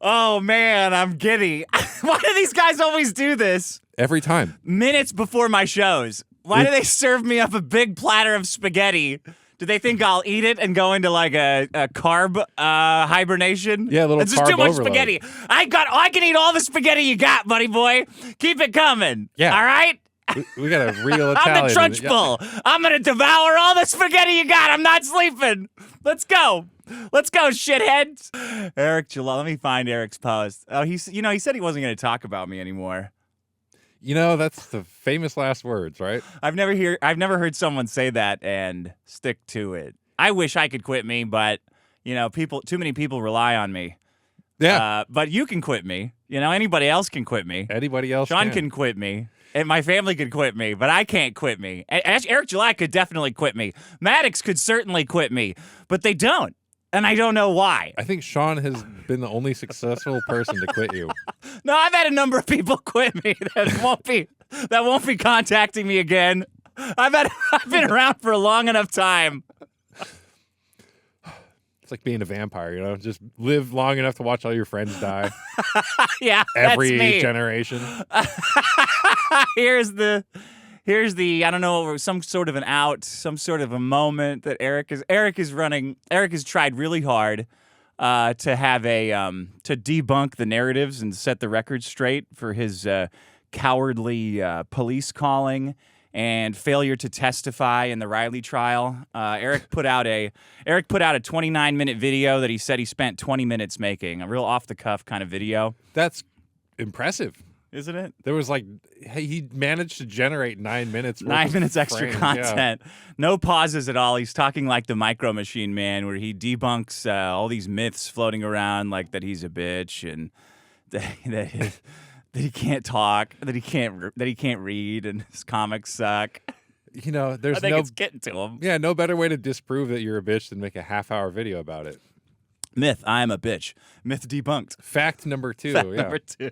Oh, man, I'm giddy. Why do these guys always do this? Every time. Minutes before my shows. Why do they serve me up a big platter of spaghetti? Do they think I'll eat it and go into like a carb hibernation? Yeah, a little It's just carb too much overload. spaghetti. I can eat all the spaghetti you got, buddy boy. Keep it coming. Yeah. All right? We got a real Italian. I'm the Trunchbull. Yeah. I'm going to devour all the spaghetti you got. I'm not sleeping. Let's go. Let's go, shitheads. Eric Jalal. Let me find Eric's post. Oh, he said he wasn't going to talk about me anymore. That's the famous last words, right? I've never heard someone say that and stick to it. I wish I could quit me, but too many people rely on me. Yeah. But you can quit me. Anybody else can quit me. Anybody else Sean can quit me. And my family could quit me, but I can't quit me. Eric July could definitely quit me. Maddox could certainly quit me, but they don't. And I don't know why. I think Sean has been the only successful person to quit you. No, I've had a number of people quit me that won't be contacting me again. I've been around for a long enough time. It's like being a vampire, just live long enough to watch all your friends die. Yeah, every that's me. generation. Here's the I don't know, some sort of a moment that Eric is running. Eric has tried really hard to have to debunk the narratives and set the record straight for his cowardly police calling and failure to testify in the Riley trial. Eric put out a 29-minute video that he said he spent 20 minutes making, a real off-the-cuff kind of video. That's impressive. Isn't it? There was he managed to generate 9 minutes. 9 minutes extra content. Yeah. No pauses at all. He's talking like the Micro Machine Man, where he debunks all these myths floating around, like that he's a bitch and that he can't talk, that he can't read, and his comics suck. There's I think it's getting to him. Yeah, no better way to disprove that you're a bitch than make a half-hour video about it. Myth, I am a bitch. Myth debunked. Fact number 2. Number 2.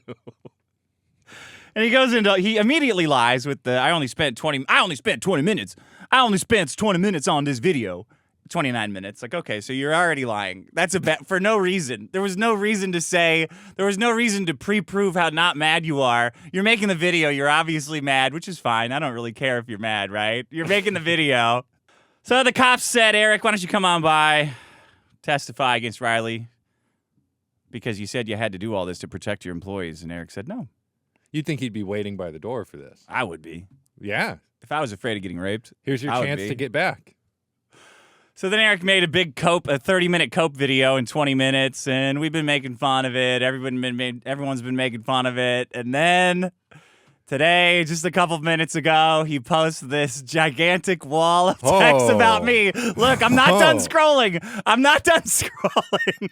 And he immediately lies with I only spent 20 minutes. I only spent 20 minutes on this video. 29 minutes. Like, okay, so you're already lying. That's a bet for no reason. There was no reason to pre-prove how not mad you are. You're making the video. You're obviously mad, which is fine. I don't really care if you're mad, right? You're making the video. So the cops said, Eric, why don't you come on by, testify against Riley? Because you said you had to do all this to protect your employees. And Eric said, no. You'd think he'd be waiting by the door for this. I would be. Yeah. If I was afraid of getting raped. Here's your chance to get back. So then Eric made a 30-minute Cope video in 20 minutes, and we've been making fun of it. Everyone's been making fun of it. And then today, just a couple of minutes ago, he posts this gigantic wall of text about me. Look, I'm not done scrolling. I'm not done scrolling.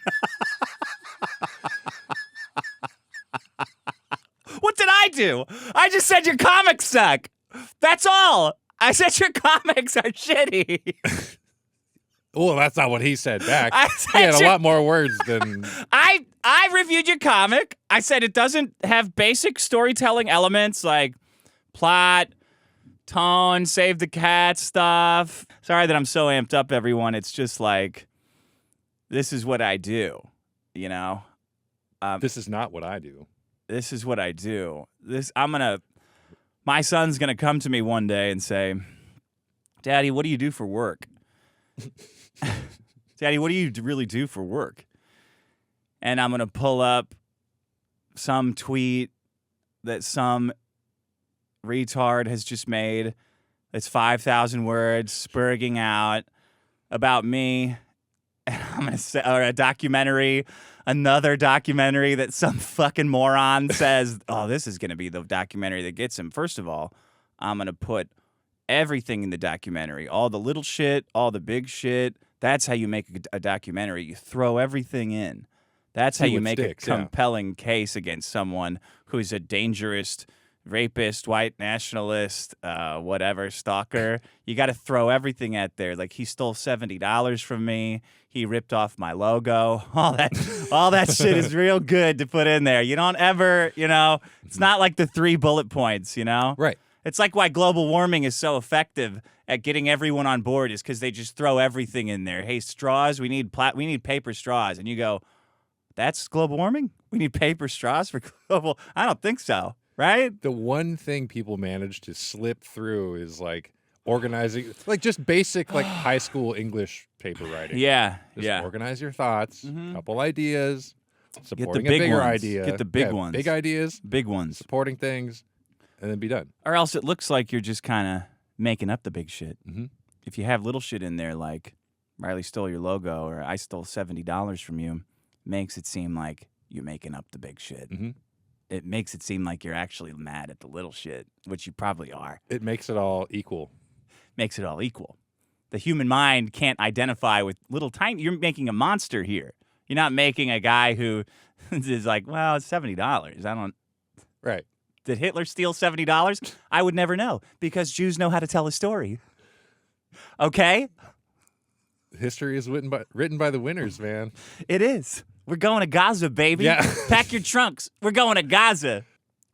What did I do? I just said your comics suck. That's all. I said your comics are shitty. Well, that's not what he said back. He had a lot more words than... I reviewed your comic. I said it doesn't have basic storytelling elements like plot, tone, save the cat stuff. Sorry that I'm so amped up, everyone. It's just like, this is what I do, This is not what I do. This is what I do. My son's going to come to me one day and say, Daddy, what do you do for work? Daddy, what do you really do for work? And I'm going to pull up some tweet that some retard has just made. It's 5,000 words, spurging out about me. And I'm going to say, or a documentary, another documentary that some fucking moron says, oh, this is going to be the documentary that gets him. First of all, I'm going to put everything in the documentary, all the little shit, all the big shit. That's how you make a documentary. You throw everything in. That's how you make a compelling case against someone who's a dangerous rapist, white nationalist, whatever, stalker. You got to throw everything out there. Like, he stole $70 from me. He ripped off my logo. All that shit is real good to put in there. You don't ever, it's not like the 3 bullet points, Right. It's like why global warming is so effective at getting everyone on board is because they just throw everything in there. Hey, straws, we need paper straws. And you go, That's global warming? We need paper straws for global... I don't think so, right? The one thing people manage to slip through is like organizing, like just basic like high school English paper writing. Yeah, Just yeah. organize your thoughts, couple ideas, supporting big a bigger ones. idea. Get the big ones. Big ideas, Big ones. supporting things, and then be done. Or else it looks like you're just kind of making up the big shit. Mm-hmm. If you have little shit in there like Riley stole your logo or I stole $70 from you, makes it seem like you're making up the big shit. Mm-hmm. It makes it seem like you're actually mad at the little shit, which you probably are. It makes it all equal. Makes it all equal. The human mind can't identify with little tiny... You're making a monster here. You're not making a guy who is like, well, it's $70. I don't... Right. Did Hitler steal $70? I would never know because Jews know how to tell a story. Okay? History is written by the winners, man. It is. We're going to Gaza, baby. Yeah. Pack your trunks. We're going to Gaza.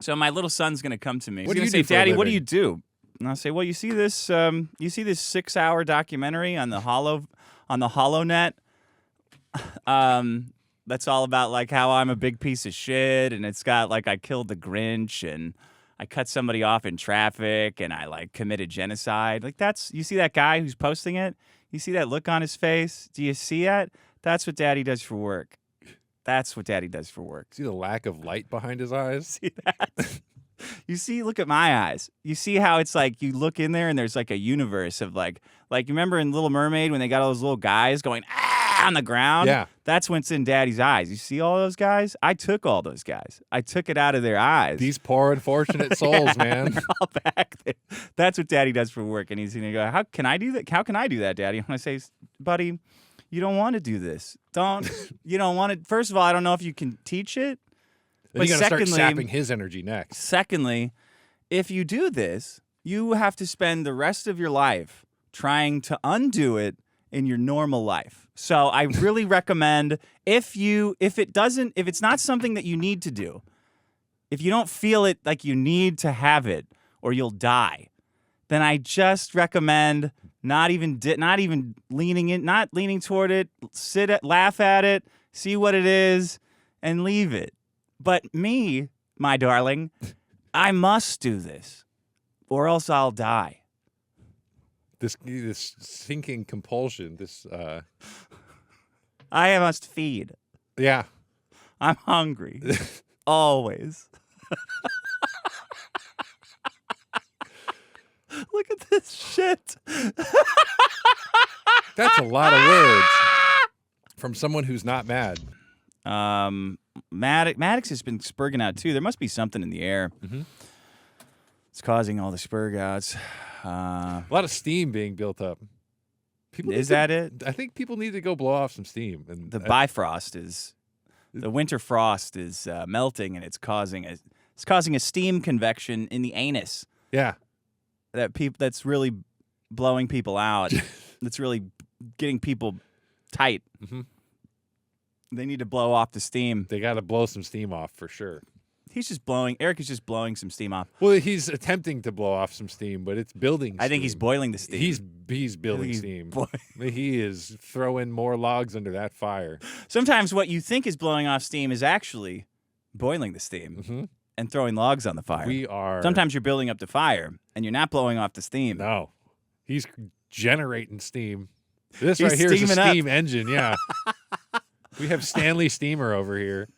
So my little son's going to come to me. What He's do you gonna do say, for a Daddy, what do living?" you do? And I'll say, well, you see this 6-hour documentary on the HoloNet? That's all about like how I'm a big piece of shit, and it's got like I killed the Grinch and I cut somebody off in traffic and I like committed genocide. Like you see that guy who's posting it? You see that look on his face? Do you see that? That's what Daddy does for work. That's what Daddy does for work. See the lack of light behind his eyes? See that? You see, look at my eyes. You see how it's like you look in there and there's like a universe of like you remember in Little Mermaid when they got all those little guys going on the ground? Yeah. That's what's in Daddy's eyes. You see all those guys? I took all those guys. I took it out of their eyes. These poor unfortunate souls, man. They're all back there. That's what Daddy does for work. And he's going to go, how can I do that? How can I do that, Daddy? And I say, buddy, you don't want to do this. You don't want to. First of all, I don't know if you can teach it. Then you got to start sapping his energy next. Secondly, if you do this, you have to spend the rest of your life trying to undo it in your normal life. So I really recommend if it's not something that you need to do, if you don't feel it like you need to have it or you'll die, then I just recommend not even leaning toward it, laugh at it, see what it is, and leave it. But me, my darling, I must do this, or else I'll die. This sinking compulsion. I must feed. Yeah. I'm hungry. Always. Look at this shit. That's a lot of words from someone who's not mad. Maddox has been spurging out too. There must be something in the air. Mm-hmm. It's causing all the spurg outs. A lot of steam being built up. It? I think people need to go blow off some steam. And The Bifrost the winter frost is melting, and it's causing a steam convection in the anus. Yeah. That's really blowing people out. That's really getting people tight. Mm-hmm. They need to blow off the steam. They got to blow some steam off for sure. Eric is just blowing some steam off. Well, he's attempting to blow off some steam, but it's building steam. I think he's boiling the steam. He's building steam. He is throwing more logs under that fire. Sometimes what you think is blowing off steam is actually boiling the steam and throwing logs on the fire. Sometimes you're building up the fire and you're not blowing off the steam. No. He's generating steam. This right here is a steam engine, yeah. We have Stanley Steamer over here.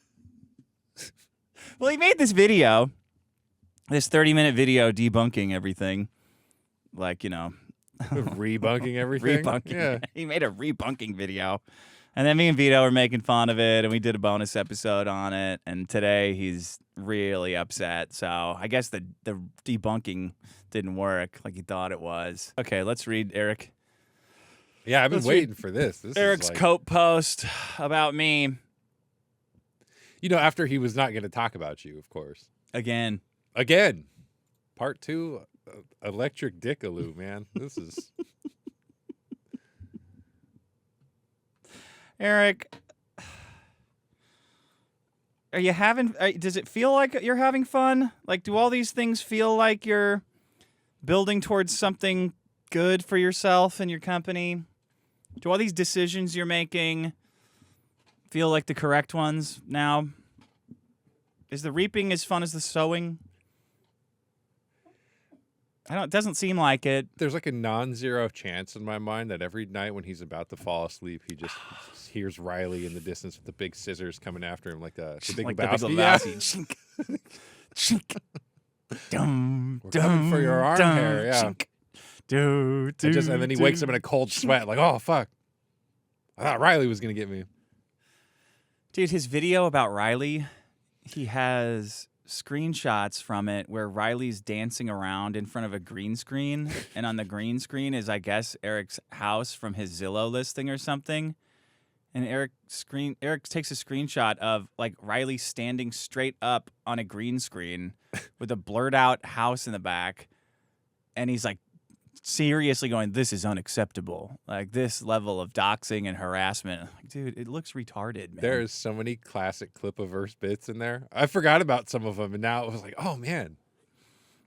Well, he made this 30-minute video debunking everything. Like, Rebunking everything? Rebunking. Yeah. He made a rebunking video. And then me and Vito were making fun of it, and we did a bonus episode on it. And today he's really upset. So I guess the debunking didn't work like he thought it was. Okay, let's read Eric. Yeah, I've been waiting for this. Eric's coat post about me. After he was not going to talk about you, of course. Again. Part 2, electric dickaloo, man. This is... Eric, does it feel like you're having fun? Like, do all these things feel like you're building towards something good for yourself and your company? Do all these decisions you're making feel like the correct ones now. Is the reaping as fun as the sowing? It doesn't seem like it. There's like a non-zero chance in my mind that every night when he's about to fall asleep, he just hears Riley in the distance with the big scissors coming after him, like the Big Lebowski. Chink, chink. Dum, We're coming for your arm hair, yeah. Chink. Do, And then he wakes up in a cold sweat, like, oh, fuck. I thought Riley was going to get me. Dude, his video about Riley, he has screenshots from it where Riley's dancing around in front of a green screen, and on the green screen is, I guess, Eric's house from his Zillow listing or something. And Eric takes a screenshot of like Riley standing straight up on a green screen with a blurred out house in the back, and he's like seriously going, "This is unacceptable." Like this level of doxing and harassment. Like, dude, it looks retarded, man. There's so many classic clip-averse bits in there. I forgot about some of them, and now it was like, oh man,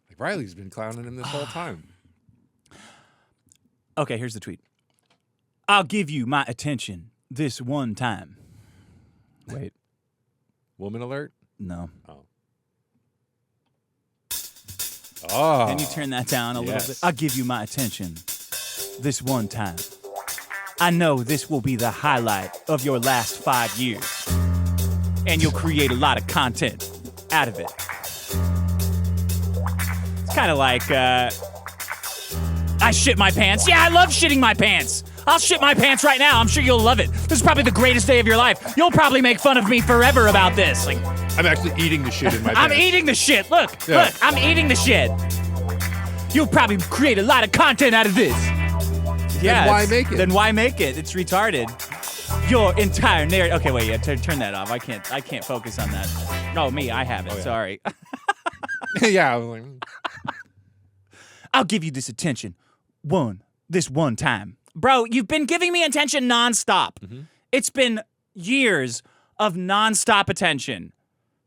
like Riley's been clowning him this whole time. Okay, here's the tweet. I'll give you my attention this one time. Wait. Woman alert? No. Oh. Can you turn that down a little bit? I'll give you my attention this one time. I know this will be the highlight of your last 5 years, and you'll create a lot of content out of it. It's kind of like, I shit my pants. Yeah, I love shitting my pants. I'll shit my pants right now. I'm sure you'll love it. This is probably the greatest day of your life. You'll probably make fun of me forever about this. Like, I'm actually eating the shit in my pants. I'm eating the shit. Look, I'm eating the shit. You'll probably create a lot of content out of this. Yeah. Then why make it? Then why make it? It's retarded. Your entire narrative. Okay, wait. Yeah, turn that off. I can't focus on that. No, me. I have it. Oh, yeah. Sorry. Yeah. I was like, I'll give you this attention. This one time. Bro, you've been giving me attention nonstop. Mm-hmm. It's been years of nonstop attention.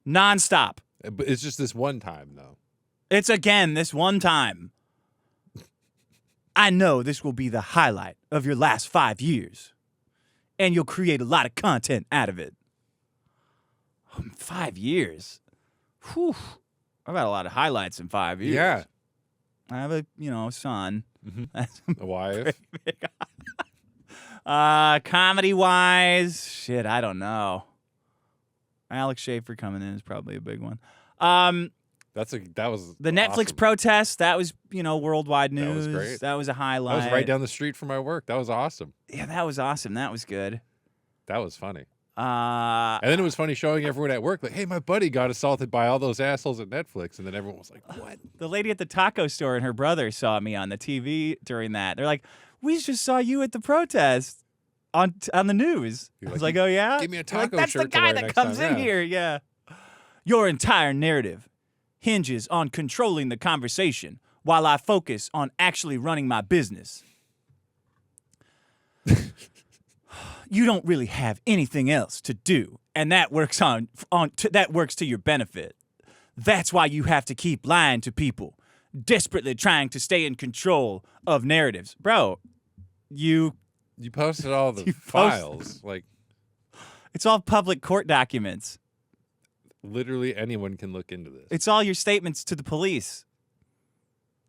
Nonstop. But it's just this one time, though. It's again this one time. I know this will be the highlight of your last 5 years, and you'll create a lot of content out of it. 5 years? Whew. I've had a lot of highlights in 5 years. Yeah. I have a, son. Mm-hmm. A wife. Comedy-wise, shit, I don't know. Alex Schaefer coming in is probably a big one. That was the Netflix awesome. protest. That was, worldwide news. That was great. That was a highlight. That was right down the street from my work. That was awesome. Yeah, that was awesome. That was good. That was funny. And then it was funny showing everyone at work, like, hey, my buddy got assaulted by all those assholes at Netflix. And then everyone was like, what? The lady at the taco store and her brother saw me on the TV during that. They're like, we just saw you at the protest on the news. I was like, oh, yeah? Give me a taco That's shirt the guy that comes in time. here, yeah. Your entire narrative hinges on controlling the conversation while I focus on actually running my business. You don't really have anything else to do, and that works that works to your benefit. That's why you have to keep lying to people, desperately trying to stay in control of narratives. Bro, you posted all the files. Like, it's all public court documents. Literally anyone can look into this. It's all your statements to the police.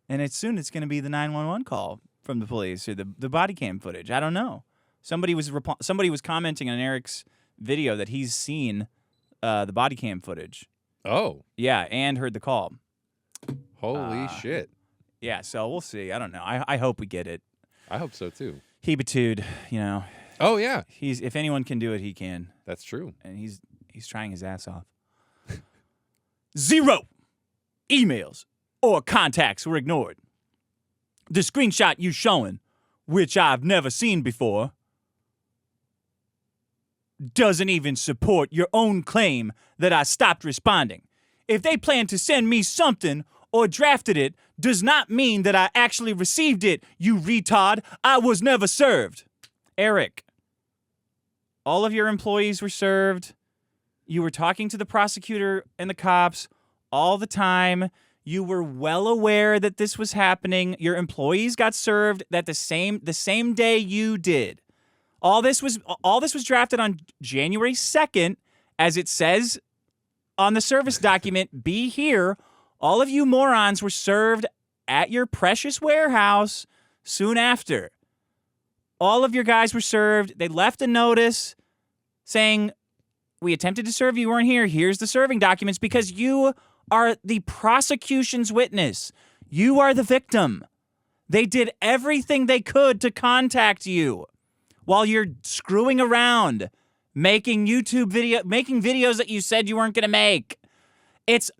And soon it's going to be the 911 call from the police or the body cam footage. I don't know. Somebody was commenting on Eric's video that he's seen the body cam footage. Oh. Yeah, and heard the call. Holy shit. Yeah, so we'll see. I don't know. I hope we get it. I hope so, too. He batued, Oh, yeah. If anyone can do it, he can. That's true. And he's trying his ass off. 0 emails or contacts were ignored. The screenshot you showing, which I've never seen before, doesn't even support your own claim that I stopped responding. If they plan to send me something or drafted it, does not mean that I actually received it, you retard. I was never served. Eric, all of your employees were served. You were talking to the prosecutor and the cops all the time. You were well aware that this was happening. Your employees got served the same day you did. All this was drafted on January 2nd, as it says on the service document, be here. All of you morons were served at your precious warehouse soon after. All of your guys were served. They left a notice saying, we attempted to serve you, weren't here. Here's the serving documents, because you are the prosecution's witness. You are the victim. They did everything they could to contact you while you're screwing around, making videos that you said you weren't going to make. It's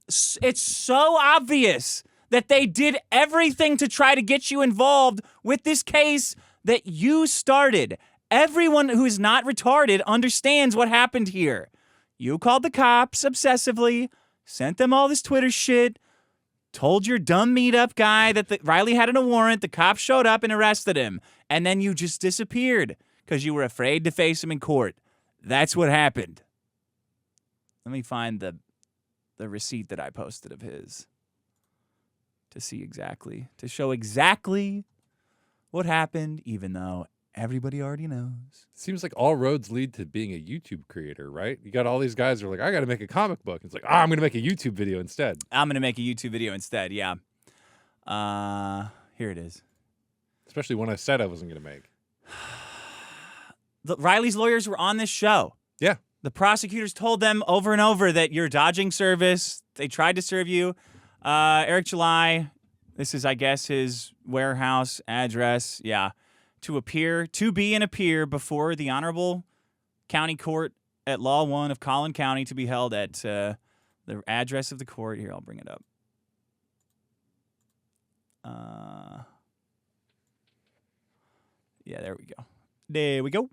so obvious that they did everything to try to get you involved with this case that you started. Everyone who is not retarded understands what happened here. You called the cops obsessively, sent them all this Twitter shit, told your dumb meetup guy that Riley had a warrant, the cops showed up and arrested him, and then you just disappeared because you were afraid to face him in court. That's what happened. Let me find the receipt that I posted of his to show exactly what happened, even though everybody already knows. Seems like all roads lead to being a YouTube creator, right? You got all these guys who are like, I got to make a comic book. It's like, I'm going to make a YouTube video instead. Yeah. Here it is. Especially when I said I wasn't going to make. Riley's lawyers were on this show. Yeah. The prosecutors told them over and over that you're dodging service. They tried to serve you. Eric July, this is, I guess, his warehouse address. Yeah. To be and appear before the Honorable County Court at Law 1 of Collin County, to be held at the address of the court. Here, I'll bring it up. Yeah, there we go.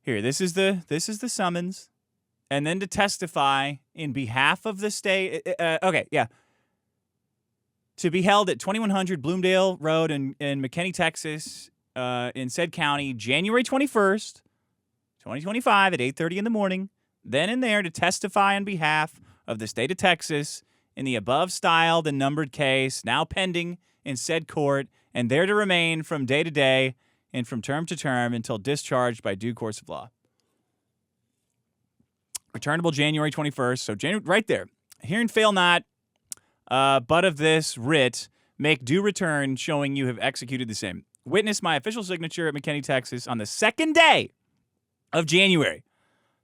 Here, this is the summons. And then to testify in behalf of the state. To be held at 2100 Bloomdale Road in McKinney, Texas, in said county, January 21st, 2025 at 8:30 in the morning. Then and there to testify on behalf of the state of Texas in the above styled and numbered case, now pending in said court, and there to remain from day to day and from term to term until discharged by due course of law. Returnable January 21st. So right there. Hear and fail not. But of this writ, make due return, showing you have executed the same. Witness my official signature at McKinney, Texas, on the 2nd day of January,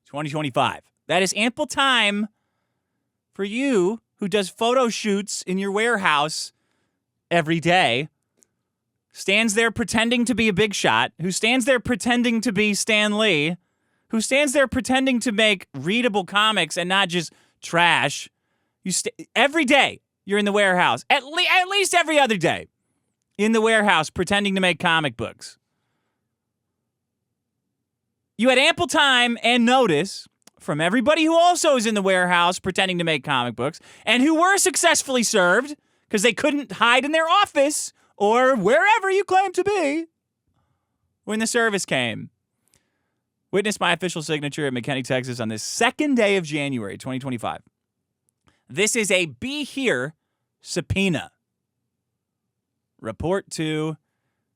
2025. That is ample time for you who does photo shoots in your warehouse every day, stands there pretending to be a big shot, who stands there pretending to be Stan Lee, who stands there pretending to make readable comics and not just trash. Every day. You're in the warehouse, at least every other day, in the warehouse pretending to make comic books. You had ample time and notice from everybody who also is in the warehouse pretending to make comic books and who were successfully served because they couldn't hide in their office or wherever you claim to be when the service came. Witness my official signature at McKinney, Texas on this 2nd day of January, 2025. This is a be here subpoena. Report to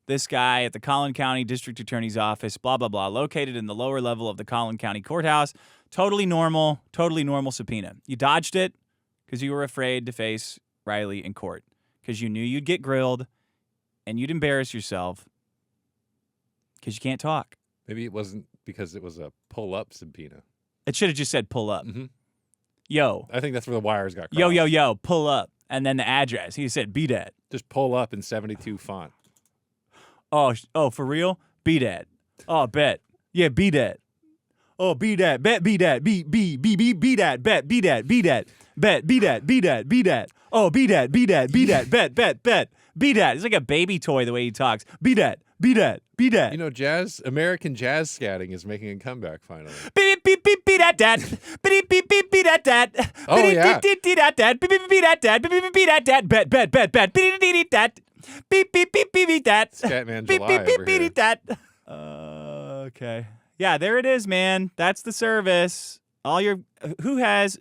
this guy at the Collin County District Attorney's Office, blah, blah, blah, located in the lower level of the Collin County Courthouse. Totally normal subpoena. You dodged it because you were afraid to face Riley in court because you knew you'd get grilled and you'd embarrass yourself because you can't talk. Maybe it wasn't because it was a pull-up subpoena. It should have just said pull up. Mm-hmm. Yo. I think that's where the wires got crossed. Yo, pull up. And then the address. He said, be that. Just pull up in 72 font. Oh, for real? Be that. Oh, bet. Yeah, be that. Oh, be that. Bet, be that. Be that. Bet, be that. Be that. Bet, be that. Be that. Oh, be that. Bet. Be that. It's like a baby toy the way he talks. Be that. You know, American jazz scatting is making a comeback finally. Beep beep beep beep that. Beep beep beep beep that. Oh yeah. Beep that. Beep beep beep that. Beep beep that. Bet. Beep beep that. Beep beep beep beep that. Scatman July over here. That. Okay. Yeah, there it is, man. That's the service. Who's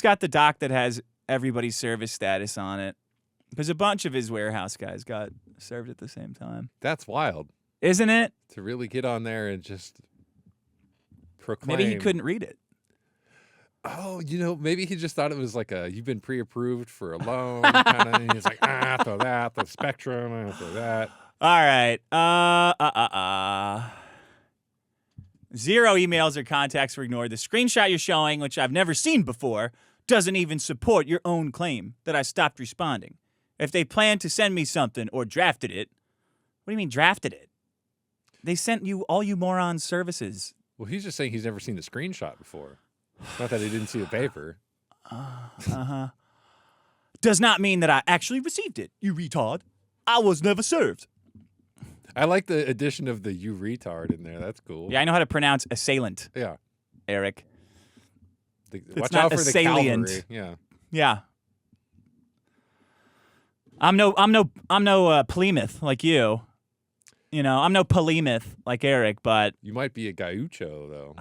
got the doc that has everybody's service status on it? Because a bunch of his warehouse guys got served at the same time. That's wild. Isn't it? To really get on there and just proclaim. Maybe he couldn't read it. Oh, maybe he just thought it was like you've been pre-approved for a loan kind of. He's like, throw that, the spectrum, throw that. All right. 0 emails or contacts were ignored. The screenshot you're showing, which I've never seen before, doesn't even support your own claim that I stopped responding. If they planned to send me something or drafted it, what do you mean drafted it? They sent you all you morons services. Well, he's just saying he's never seen the screenshot before. Not that he didn't see the paper. Does not mean that I actually received it, you retard. I was never served. I like the addition of the "you retard" in there. That's cool. Yeah, I know how to pronounce assailant. Yeah, Eric. Watch out for assailant. The cavalry. Yeah. I'm no Plymouth like you. I'm no Plymouth like Eric, but you might be a gaucho though.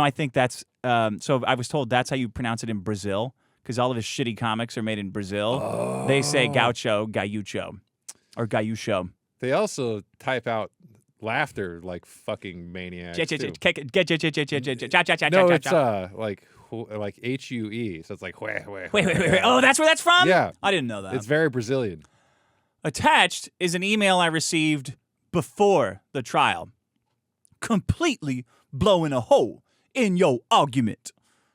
I think that's so I was told that's how you pronounce it in Brazil, because all of his shitty comics are made in Brazil. Oh. They say gaucho, or gaucho. They also type out laughter like fucking maniacs. No, it's like HUE, so it's like wait. Oh, that's where that's from? Yeah. I didn't know that. It's very Brazilian. Attached is an email I received before the trial, completely blowing a hole in your argument.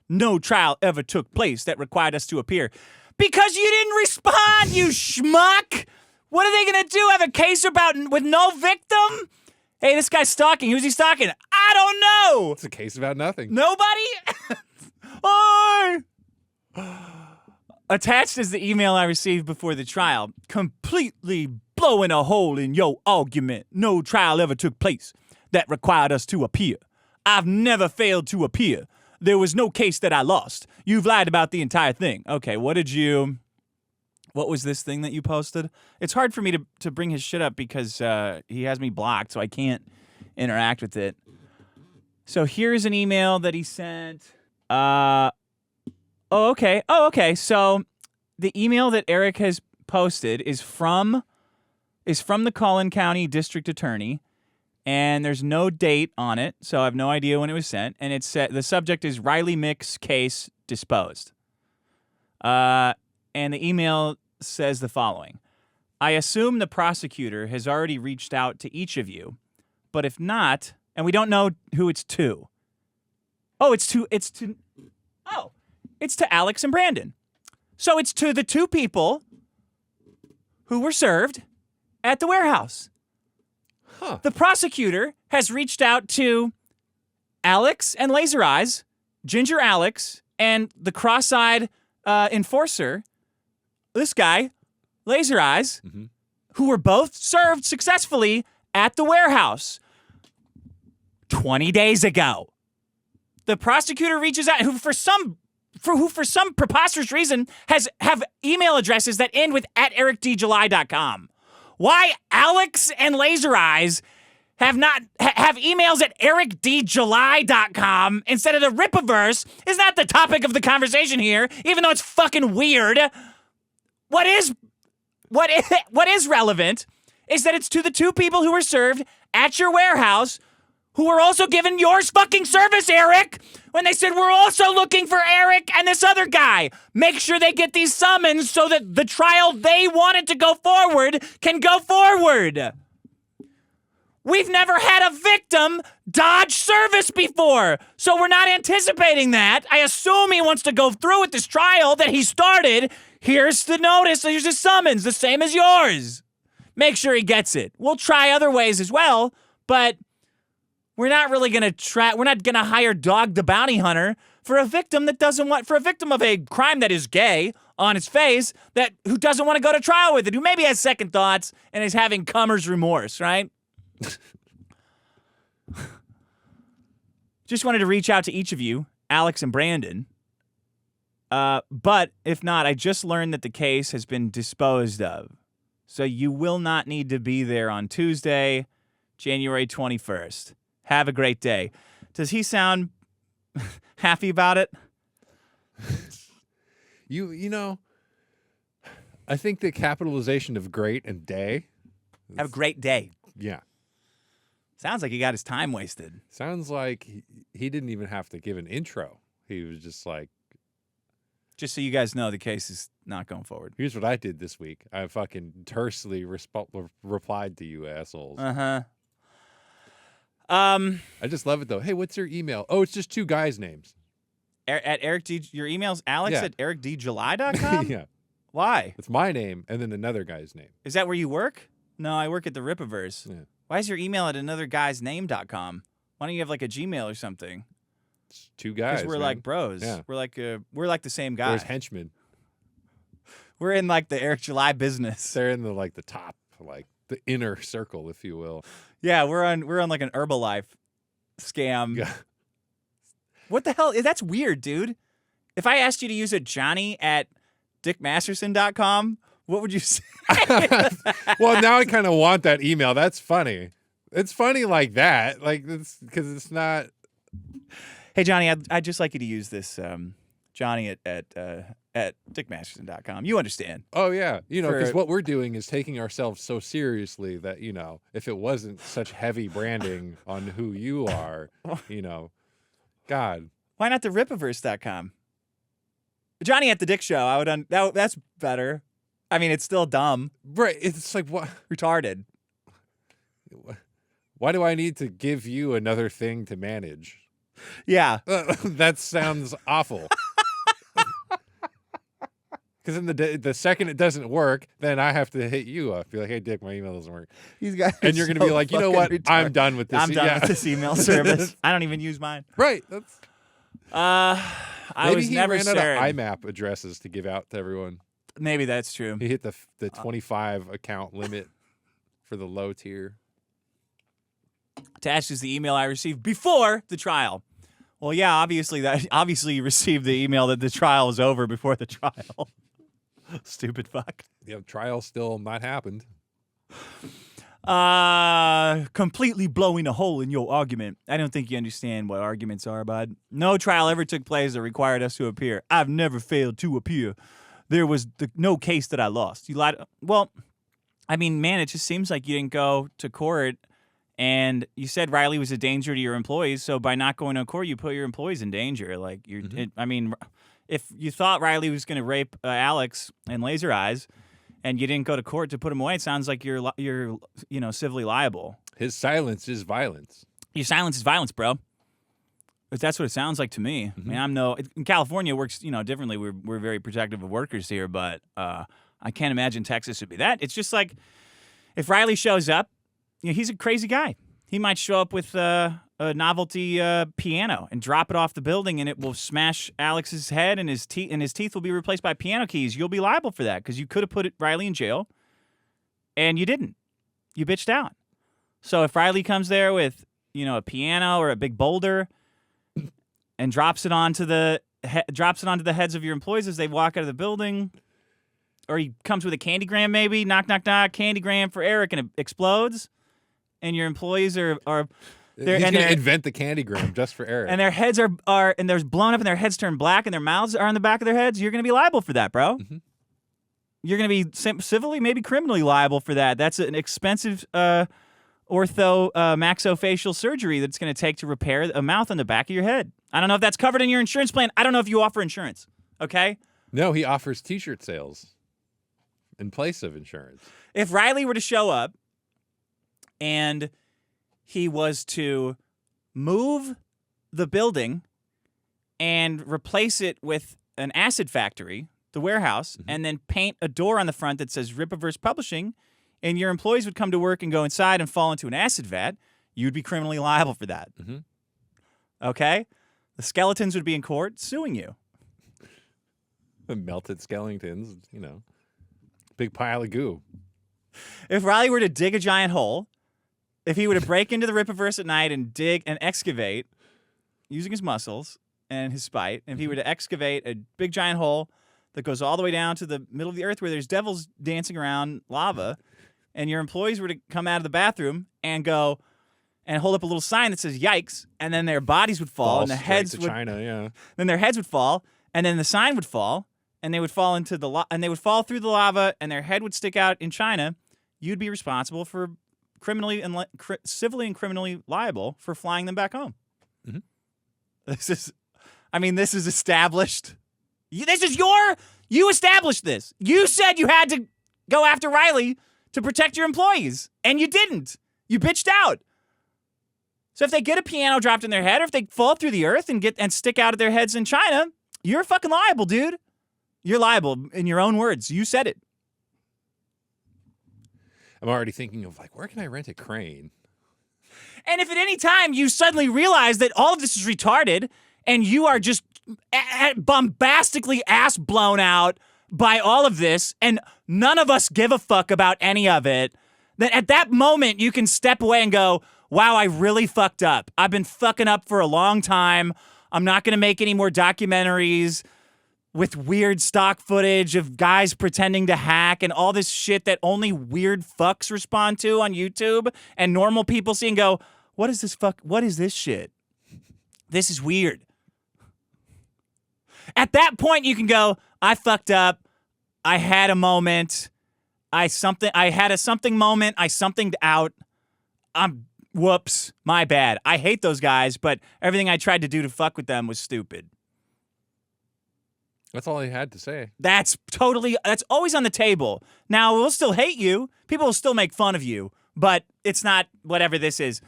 No trial ever took place that required us to appear. Because you didn't respond, you schmuck! What are they gonna do? Have a case with no victim? Hey, this guy's stalking. Who's he stalking? I don't know! It's a case about nothing. Nobody? Oh! Attached is the email I received before the trial, completely blowing a hole in your argument. No trial ever took place that required us to appear. I've never failed to appear. There was no case that I lost. You've lied about the entire thing. Okay, what was this thing that you posted? It's hard for me to bring his shit up because he has me blocked, so I can't interact with it. So here's an email that he sent. Okay. So the email that Eric has posted is from the Collin County District Attorney, and there's no date on it, so I have no idea when it was sent. And it's the subject is Riley Mick's case disposed. And the email says the following: I assume the prosecutor has already reached out to each of you, but if not, and we don't know who it's to. It's to Alex and Brandon. So it's to the 2 people who were served at the warehouse. Huh. The prosecutor has reached out to Alex and Laser Eyes, Ginger Alex, and the cross-eyed enforcer, this guy, Laser Eyes, who were both served successfully at the warehouse 20 days ago. The prosecutor reaches out, who for some preposterous reason have email addresses that end with @ericdjuly.com. Why Alex and Laser Eyes have emails at ericdjuly.com instead of the Rippaverse is not the topic of the conversation here, even though it's fucking weird. What is relevant is that it's to the 2 people who were served at your warehouse who were also given your fucking service, Eric, when they said, we're also looking for Eric and this other guy. Make sure they get these summons so that the trial they wanted to go forward can go forward. We've never had a victim dodge service before, so we're not anticipating that. I assume he wants to go through with this trial that he started. Here's the notice, here's the summons, the same as yours. Make sure he gets it. We'll try other ways as well, but we're not really gonna we're not gonna hire Dog the Bounty Hunter for a victim for a victim of a crime that is gay on its face, who doesn't want to go to trial with it, who maybe has second thoughts and is having cummer's remorse, right? Just wanted to reach out to each of you, Alex and Brandon. But if not, I just learned that the case has been disposed of. So you will not need to be there on Tuesday, January 21st. Have a great day. Does he sound happy about it? You know, I think the capitalization of great and day. Have a great day. Yeah. Sounds like he got his time wasted. Sounds like he didn't even have to give an intro. He was just like, Just so you guys know, the case is not going forward. here's what I did this week. I fucking tersely replied to you assholes. Uh-huh. I just love it, though. Hey, what's your email? Oh, it's just two guys' names. At Eric D. Your email's Alex Yeah. at ericdjuly.com? Yeah. Why? It's my name and then another guy's name. Is that where you work? No, I work at the Ripaverse. Yeah. Why is your email at anotherguysname.com? Why don't you have like a Gmail or something? It's two guys. Because we're man. like bros. Yeah. We're like the same guy. There's henchmen. We're in like the Eric July business. They're in the top, like the inner circle, if you will. Yeah, we're on like an Herbalife scam. Yeah. What the hell? That's weird, dude. If I asked you to use a Johnny at dickmasterson.com, what would you say? Well, now I kind of want that email. That's funny. It's funny like that, like it's because it's not. Hey, Johnny, I'd just like you to use this Johnny at dickmasterson.com. You understand? Oh yeah, because For- what we're doing is taking ourselves so seriously that if it wasn't such heavy branding on who you are, God. Why not the ripaverse.com? Johnny at the Dick Show. I would that's better. I mean, it's still dumb, Right. It's like, what? retarded. Why do I need to give you another thing to manage? Yeah. That sounds awful. Because in the second it doesn't work, then I have to hit you up. Be like, hey, Dick, my email doesn't work. These guys And you're going to be like, you know what? I'm done with this. I'm done with this email service. I don't even use mine. Right. That's I maybe was he never ran out sharing. of IMAP addresses to give out to everyone. Maybe that's true. He hit the 25 account limit for the low tier. Attached is the email I received before the trial. Well, yeah, obviously you received the email that the trial was over before the trial. Stupid fuck. Trial still not happened. Completely blowing a hole in your argument. I don't think you understand what arguments are, bud. No trial ever took place that required us to appear. I've never failed to appear. There was no case that I lost. You lied. Well, I mean, man, it just seems like you didn't go to court, and you said Riley was a danger to your employees. So by not going to court, you put your employees in danger. Like I mean, if you thought Riley was going to rape Alex and Laser Eyes, and you didn't go to court to put him away, it sounds like you're civilly liable. His silence is violence. Your silence is violence, bro. But that's what it sounds like to me. I mean, in California it works, differently. We're very protective of workers here, but I can't imagine Texas would be that. It's just like if Riley shows up, he's a crazy guy. He might show up with a novelty piano and drop it off the building, and it will smash Alex's head, and his teeth will be replaced by piano keys. You'll be liable for that because you could have put Riley in jail, and you didn't. You bitched out. So if Riley comes there with a piano or a big boulder and drops it onto the heads of your employees as they walk out of the building, or he comes with a candygram, maybe knock knock knock, candygram for Eric, and it explodes, and your employees are He's going to invent the candygram just for Eric. and their heads are and they're blown up and their heads turn black and their mouths are on the back of their heads, you're going to be liable for that, bro. Mm-hmm. You're going to be civilly, maybe criminally liable for that. That's an expensive maxillofacial surgery that's going to take to repair a mouth on the back of your head. I don't know if that's covered in your insurance plan. I don't know if you offer insurance, okay? No, he offers T-shirt sales in place of insurance. If Riley were to show up and he was to move the building and replace it with an acid factory, the warehouse, and then paint a door on the front that says Ripaverse Publishing, and your employees would come to work and go inside and fall into an acid vat, you'd be criminally liable for that. Mm-hmm. Okay? The skeletons would be in court suing you. The melted skeletons, big pile of goo. If Riley were to dig a giant hole, if he were to break into the Ripaverse at night and dig and excavate using his muscles and his spite, if he were to excavate a big giant hole that goes all the way down to the middle of the earth where there's devils dancing around lava, and your employees were to come out of the bathroom and go and hold up a little sign that says "Yikes," and then their bodies would fall, and their heads would China, yeah. then their heads would fall, and then the sign would fall, and they would fall into the and they would fall through the lava, and their head would stick out in China, you'd be responsible for civilly and criminally liable for flying them back home. Mm-hmm. This is established. You established this. You said you had to go after Riley to protect your employees, and you didn't. You bitched out. So if they get a piano dropped in their head, or if they fall through the earth and stick out of their heads in China, you're fucking liable, dude. You're liable in your own words. You said it. I'm already thinking of where can I rent a crane? And if at any time you suddenly realize that all of this is retarded and you are just bombastically ass blown out by all of this and none of us give a fuck about any of it, then at that moment you can step away and go, wow, I really fucked up. I've been fucking up for a long time. I'm not going to make any more documentaries with weird stock footage of guys pretending to hack and all this shit that only weird fucks respond to on YouTube and normal people see and go, what is this what is this shit? This is weird. At that point, you can go, I fucked up. I had a moment. I had a something moment. I somethinged out. Whoops, my bad. I hate those guys, but everything I tried to do to fuck with them was stupid. That's all I had to say. That's always on the table. Now, we'll still hate you. People will still make fun of you, but it's not whatever this is.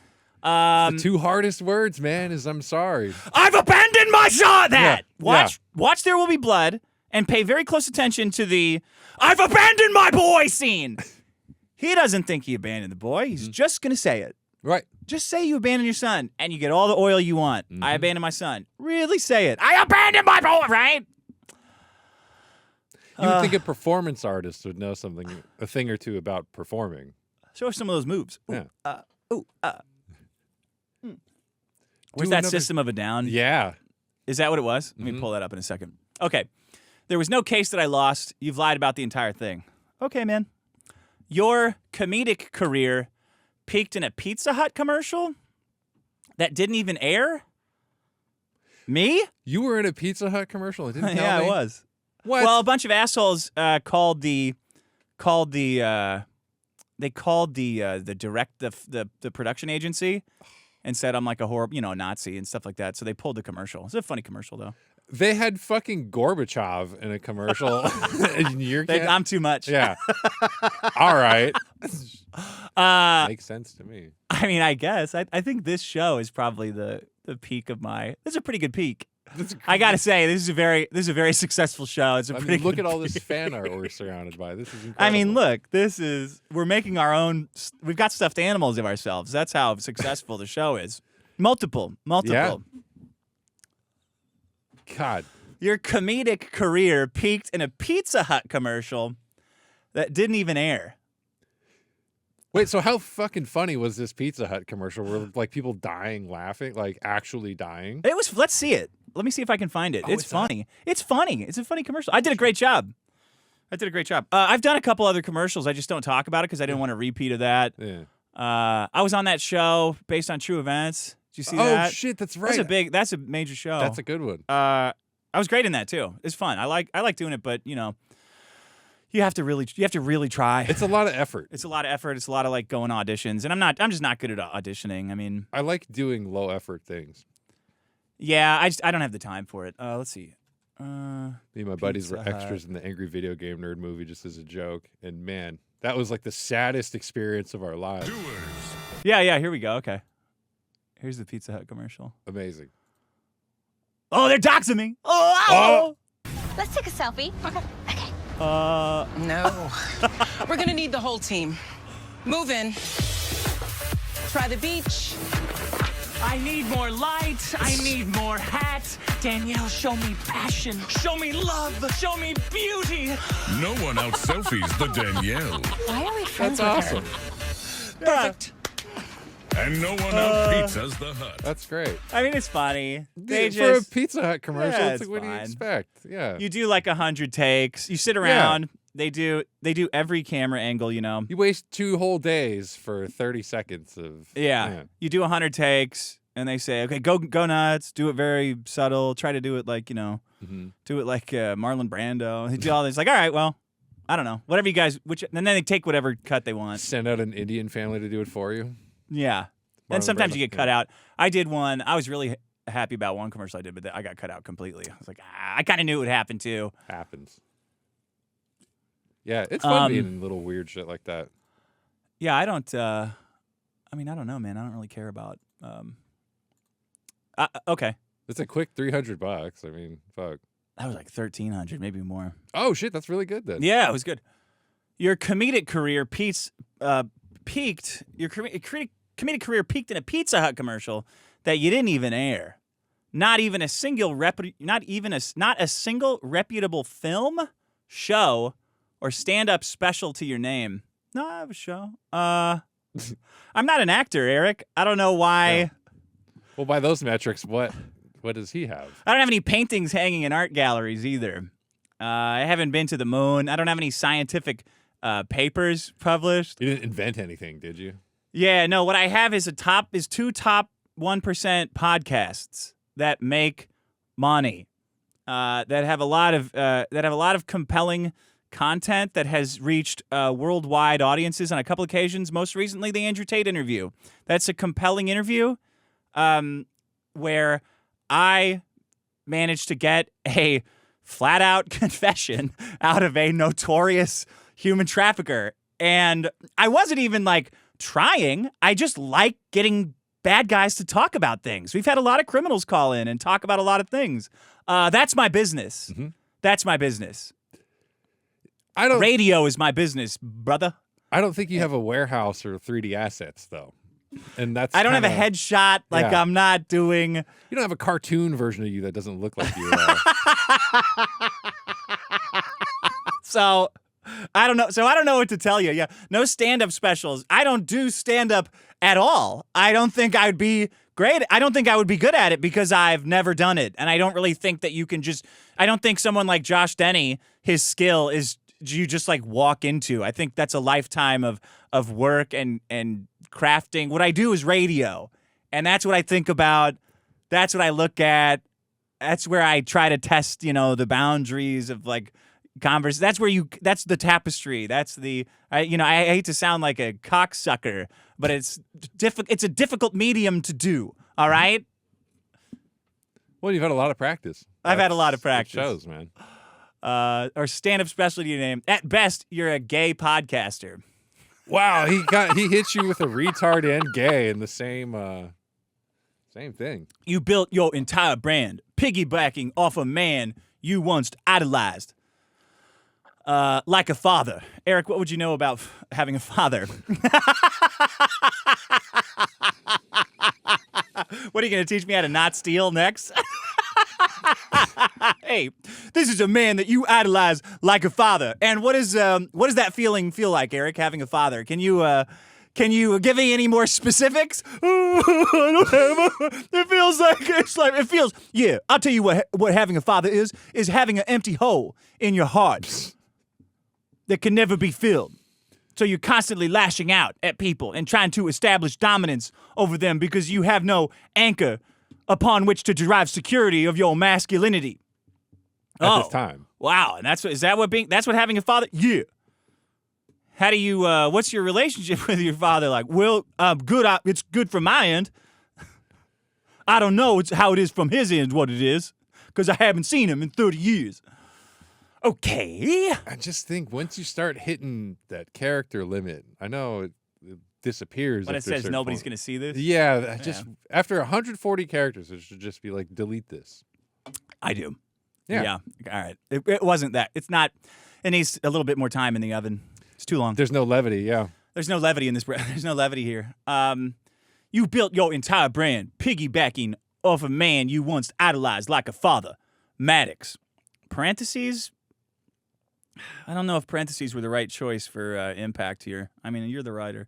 The two hardest words, man, is I'm sorry. I've abandoned my son! That! Yeah. Watch There Will Be Blood and pay very close attention to the I've abandoned my boy scene. He doesn't think he abandoned the boy. He's just going to say it. Right. Just say you abandoned your son, and you get all the oil you want. I abandoned my son. Really say it. I abandoned my boy, right? You would think a performance artist would know a thing or two about performing. Show us some of those moves. Yeah. Where's that System of a Down? Yeah. Is that what it was? Let me pull that up in a second. Okay. There was no case that I lost. You've lied about the entire thing. Okay, man. Your comedic career peaked in a Pizza Hut commercial that didn't even air? Me? You were in a Pizza Hut commercial? It didn't tell me? Yeah, I was. What? Well, a bunch of assholes called the production agency and said I'm like a horrible, Nazi and stuff like that. So they pulled the commercial. It's a funny commercial though. They had fucking Gorbachev in a commercial. I'm too much. Yeah. All right. Makes sense to me. I mean, I guess I think this show is probably the peak of my. This is a pretty good peak. I gotta say, this is a very successful show. It's a pretty. Look good at all peak. this fan art we're surrounded by. This is incredible. I mean, look, we're making our own. We've got stuffed animals of ourselves. That's how successful the show is. Multiple. Yeah. God. Your comedic career peaked in a Pizza Hut commercial that didn't even air. Wait, so how fucking funny was this Pizza Hut commercial? Were people dying laughing, actually dying? It was. Let's see it. Let me see if I can find it. It's funny. It's funny. It's a funny commercial. I did a great job. I've done a couple other commercials. I just don't talk about it because I didn't want a repeat of that. Yeah. I was on that show based on true events. Did you see that? Oh shit, that's right. That's a major show. That's a good one. I was great in that too. It's fun. I like doing it, but you have to really try. It's a lot of effort. It's a lot of effort. It's a lot of going auditions, and I'm just not good at auditioning. I mean, I like doing low effort things. Yeah, I don't have the time for it. Let's see. Me and my buddies were extras in the Angry Video Game Nerd movie just as a joke, and man, that was the saddest experience of our lives. Yeah. Here we go. Okay, here's the Pizza Hut commercial. Amazing. Oh, they're doxing me. Oh. Let's take a selfie. Okay. No. We're gonna need the whole team. Move in. Try the beach. I need more light. I need more hat. Danielle, show me passion. Show me love. Show me beauty. No one out selfies the Danielle. Why are we friends That's with awesome. her? Perfect. And no one out pizzas the Hut. That's great. I mean, it's funny. For a Pizza Hut commercial, Yeah, it's it's what do you fine. expect? Yeah. You do 100 takes. You sit around. They do every camera angle. You waste 2 whole days for 30 seconds of. Yeah. You do 100 takes. and they say, okay, go nuts, do it very subtle, try to do it like, do it like Marlon Brando. They do all this, like, all right, well, I don't know, whatever you guys, and then they take whatever cut they want. Send out an Indian family to do it for you. Yeah. Marlon And sometimes Brando, you get cut out. I did one, I was really happy about one commercial I did, but I got cut out completely. I was like, I kind of knew it would happen too. Happens. Yeah, it's fun being in little weird shit like that. Yeah, I don't, I don't know, man. I don't really care about, okay. It's a quick $300. I mean, fuck. That was like 1,300, maybe more. Oh shit, that's really good then. Yeah, it was good. Your comedic career peaked. Your comedic career peaked in a Pizza Hut commercial that you didn't even air. Not a single reputable film, show, or stand-up special to your name. No, I have a show. I'm not an actor, Eric. I don't know why. Yeah. Well, by those metrics, what does he have? I don't have any paintings hanging in art galleries either. I haven't been to the moon. I don't have any scientific papers published. You didn't invent anything, did you? Yeah, no. What I have is two top 1% podcasts that make money, that have a lot of compelling content that has reached worldwide audiences on a couple occasions. Most recently, the Andrew Tate interview. That's a compelling interview where I managed to get a flat-out confession out of a notorious human trafficker. And I wasn't even, like, trying. I just like getting bad guys to talk about things. We've had a lot of criminals call in and talk about a lot of things. That's my business. Mm-hmm. That's my business. Radio is my business, brother. I don't think you have a warehouse or 3D assets, though. And that's I don't have a headshot. Like, yeah. I'm not doing. You don't have a cartoon version of you that doesn't look like you. So I don't know. So I don't know what to tell you. Yeah, no stand-up specials. I don't do stand-up at all. I don't think I'd be great. I don't think I would be good at it because I've never done it, and I don't really think that you can just. I don't think someone like Josh Denny, his skill is you just like walk into. I think that's a lifetime of work and crafting. What I do is radio, and that's what I think about. That's what I look at. That's where I try to test, the boundaries of like converse. That's the tapestry. That's the, I hate to sound like a cocksucker, but it's a difficult medium to do. All right. Well, you've had a lot of practice. I've had a lot of practice. It shows, man. Or stand-up specialty name. At best, you're a gay podcaster. Wow, he hit you with a retard and gay in the same thing. You built your entire brand piggybacking off a man you once idolized. Like a father. Eric, what would you know about having a father? What are you going to teach me how to not steal next? Hey, this is a man that you idolize like a father. And what does that feeling feel like, Eric, having a father? Can you give me any more specifics? I don't have it feels like yeah, I'll tell you what having a father is having an empty hole in your heart that can never be filled. So you're constantly lashing out at people and trying to establish dominance over them because you have no anchor upon which to derive security of your masculinity. At this time. Wow, and that's what having a father? Yeah. How do you what's your relationship with your father like? Well, good. It's good from my end. I don't know how it is from his end what it is because I haven't seen him in 30 years. Okay. I just think once you start hitting that character limit, I know it disappears. But it says nobody's going to see this? Yeah, after 140 characters, it should just be like, delete this. I do. Yeah. All right. It wasn't that. It's not. It needs a little bit more time in the oven. It's too long. There's no levity, yeah. There's no levity in this. There's no levity here. You built your entire brand piggybacking off a man you once idolized like a father, Maddox. Parentheses? I don't know if parentheses were the right choice for impact here. I mean, you're the writer.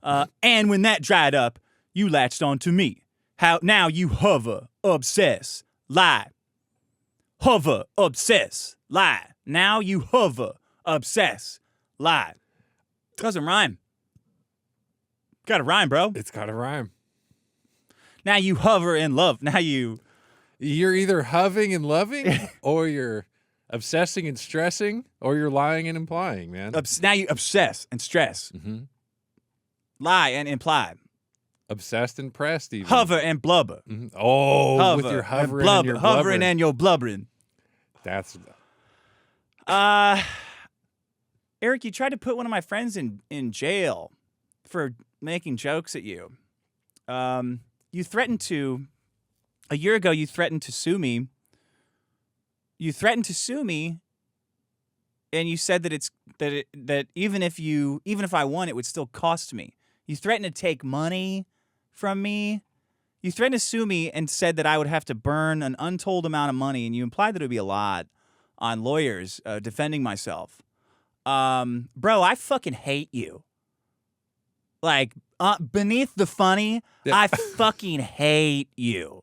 And when that dried up, you latched on to me. How now you hover, obsess, lie. Hover, obsess, lie. Now you hover, obsess, lie. Doesn't rhyme. Got to rhyme, bro. It's got to rhyme. Now you hover and love. Now you... You're either hoving and loving, or you're obsessing and stressing, or you're lying and implying, man. Now you obsess and stress. Mm-hmm. Lie and imply. Obsessed and pressed, even. Hover and blubber. Mm-hmm. Oh, Hover with your and hovering blubber. and your Hovering blubbering. and your blubbering. That's... Eric, you tried to put one of my friends in jail for making jokes at you. You threatened to... A year ago, you threatened to sue me. You threatened to sue me, and you said that even if I won, it would still cost me. You threatened to take money from me. You threatened to sue me and said that I would have to burn an untold amount of money, and you implied that it would be a lot on lawyers defending myself. Bro, I fucking hate you. Like, beneath the funny, Yeah. I fucking hate you.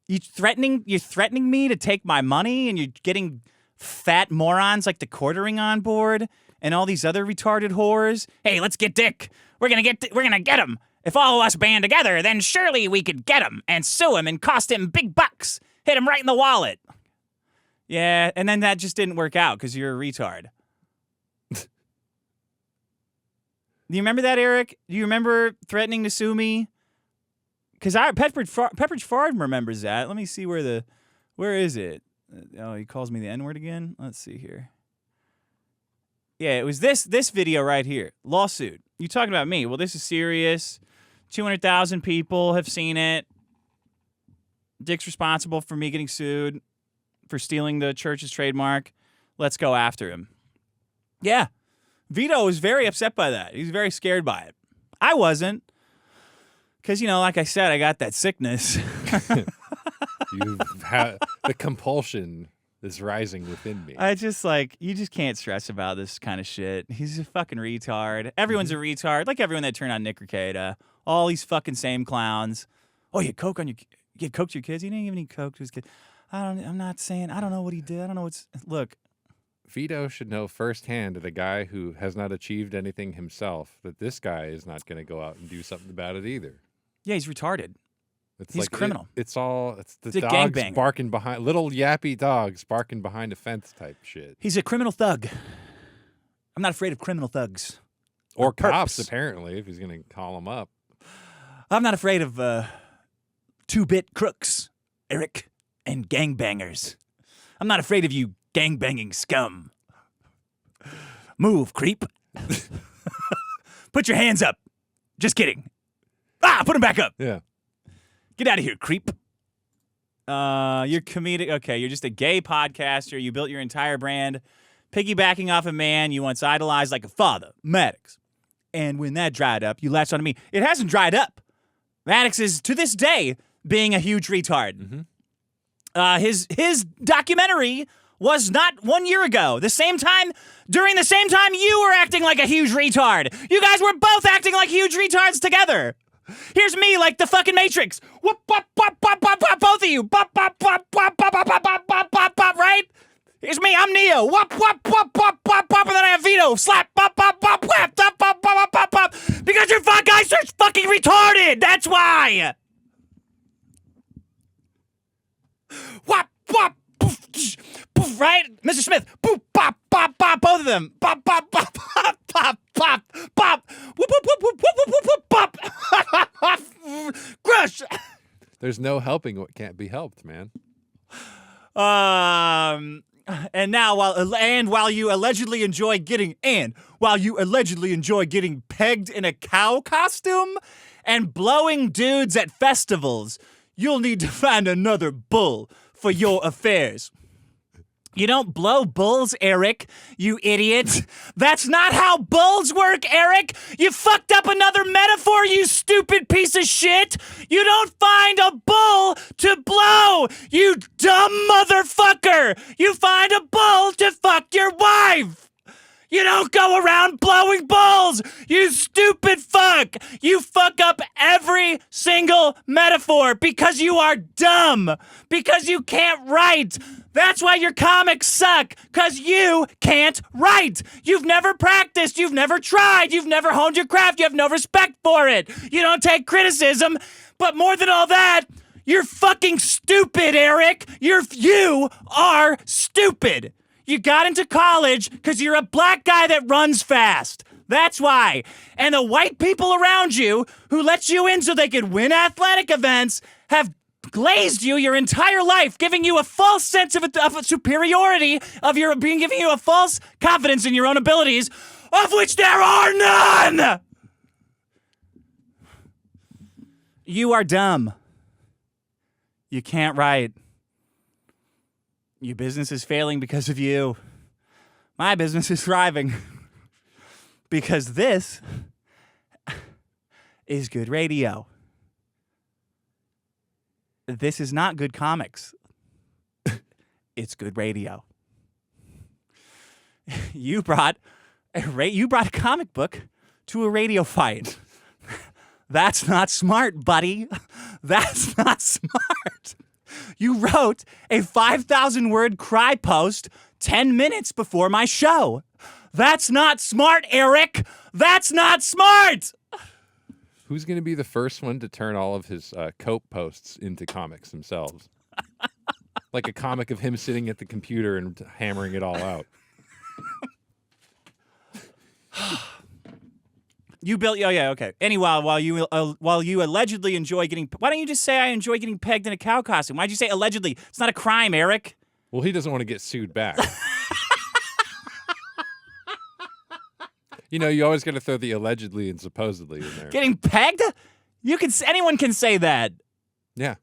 You're threatening me to take my money, and you're getting fat morons like the Quartering on board and all these other retarded whores. Hey, let's get Dick. We're gonna get him. If all of us band together, then surely we could get him and sue him and cost him big bucks. Hit him right in the wallet. Yeah, and then that just didn't work out because you're a retard. Do you remember that, Eric? Do you remember threatening to sue me? Because Pepperidge Farm remembers that. Let me see where is it? Oh, he calls me the N-word again? Let's see here. Yeah, it was this video right here. Lawsuit. You talking about me. Well, this is serious. 200,000 people have seen it. Dick's responsible for me getting sued for stealing the church's trademark. Let's go after him. Yeah. Vito was very upset by that. He was very scared by it. I wasn't. Because, like I said, I got that sickness. The compulsion is rising within me. I just, you just can't stress about this kind of shit. He's a fucking retard. Everyone's a retard. Like everyone that turned on Nick Rekieta. All these fucking same clowns. Oh, you had coke to your kids? He didn't give any coke to his kids. I'm not saying, I don't know what he did. I don't know look. Vito should know firsthand that a guy who has not achieved anything himself, that this guy is not going to go out and do something about it either. Yeah, he's retarded. He's criminal. It's the He's a dogs gangbanger. barking behind, little yappy dogs barking behind a fence type shit. He's a criminal thug. I'm not afraid of criminal thugs. Or perps. cops, apparently, if he's going to call them up. I'm not afraid of two-bit crooks, Eric, and gangbangers. I'm not afraid of you gangbanging scum. Move, creep. Put your hands up. Just kidding. Put them back up. Yeah. Get out of here, creep. You're comedic. Okay, you're just a gay podcaster. You built your entire brand piggybacking off a man you once idolized like a father, Maddox. And when that dried up, you latched onto me. It hasn't dried up. Maddox is, to this day, being a huge retard. Mm-hmm. His documentary was not 1 year ago. During the same time you were acting like a huge retard. You guys were both acting like huge retards together. Here's me like the fucking Matrix. Whoop, whoop, whoop, whoop, whoop, whoop, both of you. Bop, bop, bop, bop, bop, bop, bop, bop, bop, bop, bop, right? Here's me, I'm Neo. Whoop, whoop, whoop, whoop, whoop, whoop, and then I have Vito. Slap, bop, bop, bop, whap, bop, bop, bop, bop, bop. Because your guys are fucking retarded. That's why. Whop, whop, poof, tsh, poof, right? Mr. Smith, boop, bop, bop, bop, both of them. Bop, bop, bop, bop, bop, bop, bop. Whoop, whoop, whoop, whoop, whoop, whoop, whoop, bop. Crush. There's no helping what can't be helped, man. And now while you allegedly enjoy getting pegged in a cow costume and blowing dudes at festivals, you'll need to find another bull for your affairs. You don't blow bulls, Eric, you idiot. That's not how bulls work, Eric. You fucked up another metaphor, you stupid piece of shit. You don't find a bull to blow, you dumb motherfucker. You find a bull to fuck your wife. You don't go around blowing bulls, you stupid fuck. You fuck up every single metaphor because you are dumb, because you can't write. That's why your comics suck, because you can't write. You've never practiced, you've never tried, you've never honed your craft, you have no respect for it. You don't take criticism But more than all that, you're fucking stupid, Eric. You are stupid. You got into college because you're a black guy that runs fast. That's why. And the white people around you who let you in so they could win athletic events have glazed you your entire life, giving you a false sense of superiority, giving you a false confidence in your own abilities, of which there are none. You are dumb. You can't write. Your business is failing because of you. My business is thriving because this is good radio. This is not good comics. It's good radio. You brought a comic book to a radio fight. That's not smart, buddy. That's not smart. You wrote a 5,000-word cry post 10 minutes before my show. That's not smart, Eric. That's not smart. Who's going to be the first one to turn all of his cope posts into comics themselves? Like a comic of him sitting at the computer and hammering it all out. You built, oh yeah, okay. Anyway, while you allegedly enjoy getting, why don't you just say I enjoy getting pegged in a cow costume? Why'd you say allegedly? It's not a crime, Eric. Well, he doesn't want to get sued back. You know, you always got to throw the allegedly and supposedly in there. Getting pegged? Anyone can say that. Yeah.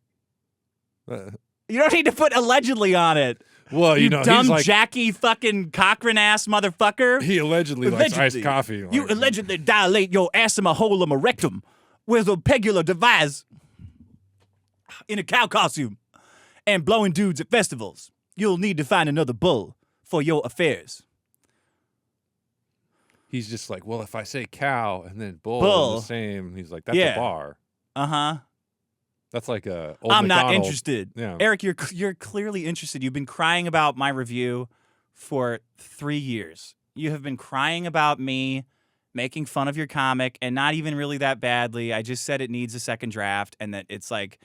You don't need to put allegedly on it. Well, you know, dumb he's like, Jackie fucking Cochran ass motherfucker. He allegedly likes iced coffee. You allegedly dilate your asthma hole of a rectum with a pegular device in a cow costume and blowing dudes at festivals. You'll need to find another bull for your affairs. He's just like, well, if I say cow and then bull. The same, he's like, that's a bar. Uh-huh. That's like a old I'm McDonald's. not interested. Yeah. Eric, you're clearly interested. You've been crying about my review for 3 years. You have been crying about me making fun of your comic, and not even really that badly. I just said it needs a second draft, and that it's like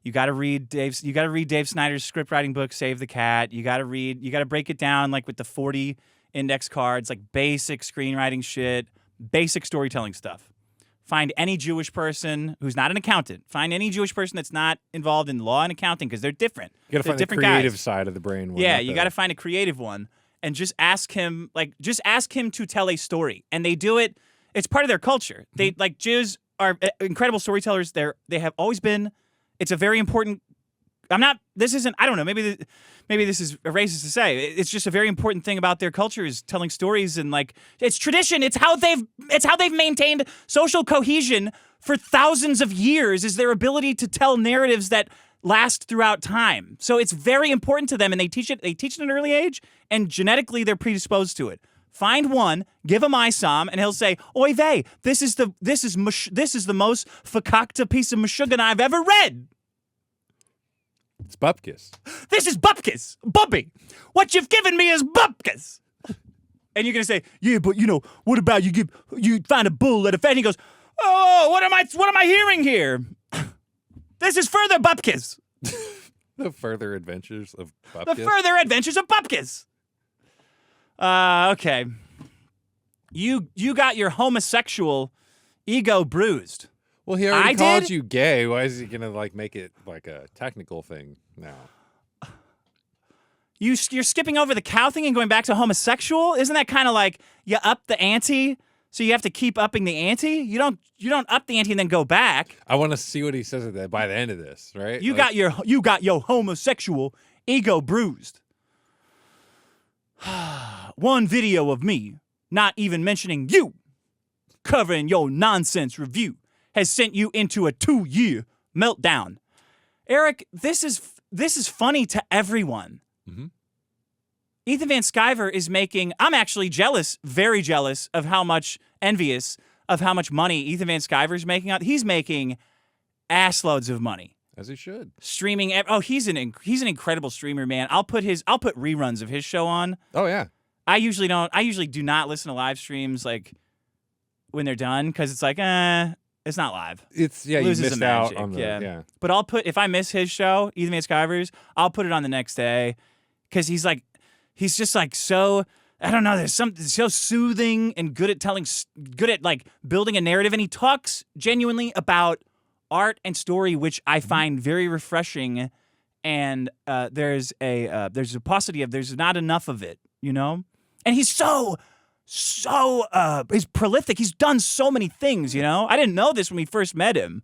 you got to read Dave Snyder's script writing book, Save the Cat. You got to break it down like with the 40 index cards, like basic screenwriting shit, basic storytelling stuff. Find any Jewish person who's not an accountant. Find any Jewish person that's not involved in law and accounting because they're different. You got to find the creative side of the brain. Yeah, you got to find a creative one and just ask him to tell a story. And they do it. It's part of their culture. They like Jews are incredible storytellers. They have always been. It's a very important. I don't know. Maybe this is racist to say. It's just a very important thing about their culture is telling stories and like it's tradition. It's how they've maintained social cohesion for thousands of years. Is their ability to tell narratives that last throughout time. So it's very important to them, and they teach it. They teach it at an early age, and genetically they're predisposed to it. Find one, give him ISOM, and he'll say, "Oy vey, this is the most fakakta piece of mashugan I've ever read." It's bupkis. This is bupkis. Bubby. What you've given me is bupkis. And you're going to say, yeah, but, what about you find a bull at a fair, and he goes, oh, what am I hearing here? This is further bupkis. The further adventures of bupkis. The further adventures of bupkis. Okay. You got your homosexual ego bruised. Well, he already called you gay. Why is he going to make it like a technical thing now? You're skipping over the cow thing and going back to homosexual? Isn't that kind of like you up the ante, so you have to keep upping the ante? You don't up the ante and then go back. I want to see what he says by the end of this, right? You got your homosexual ego bruised. One video of me, not even mentioning you, covering your nonsense review, has sent you into a 2-year meltdown. Eric, this is funny to everyone. Mm-hmm. Ethan Van Sciver is making, I'm actually jealous, very jealous of envious of how much money Ethan Van Sciver is making. He's making assloads of money. As he should. Streaming, he's an incredible streamer, man. I'll put reruns of his show on. Oh yeah. I usually do not listen to live streams like when they're done because it's like, It's not live. It's you Loses missed the out magic, on the yeah. But I'll put if I miss his show, Ethan Made Skywriters, I'll put it on the next day because he's just like so. I don't know. There's something so soothing and good at like building a narrative, and he talks genuinely about art and story, which I find very refreshing. And there's a paucity of there's not enough of it, you know. And he's he's prolific. He's done so many things, you know. I didn't know this when we first met him,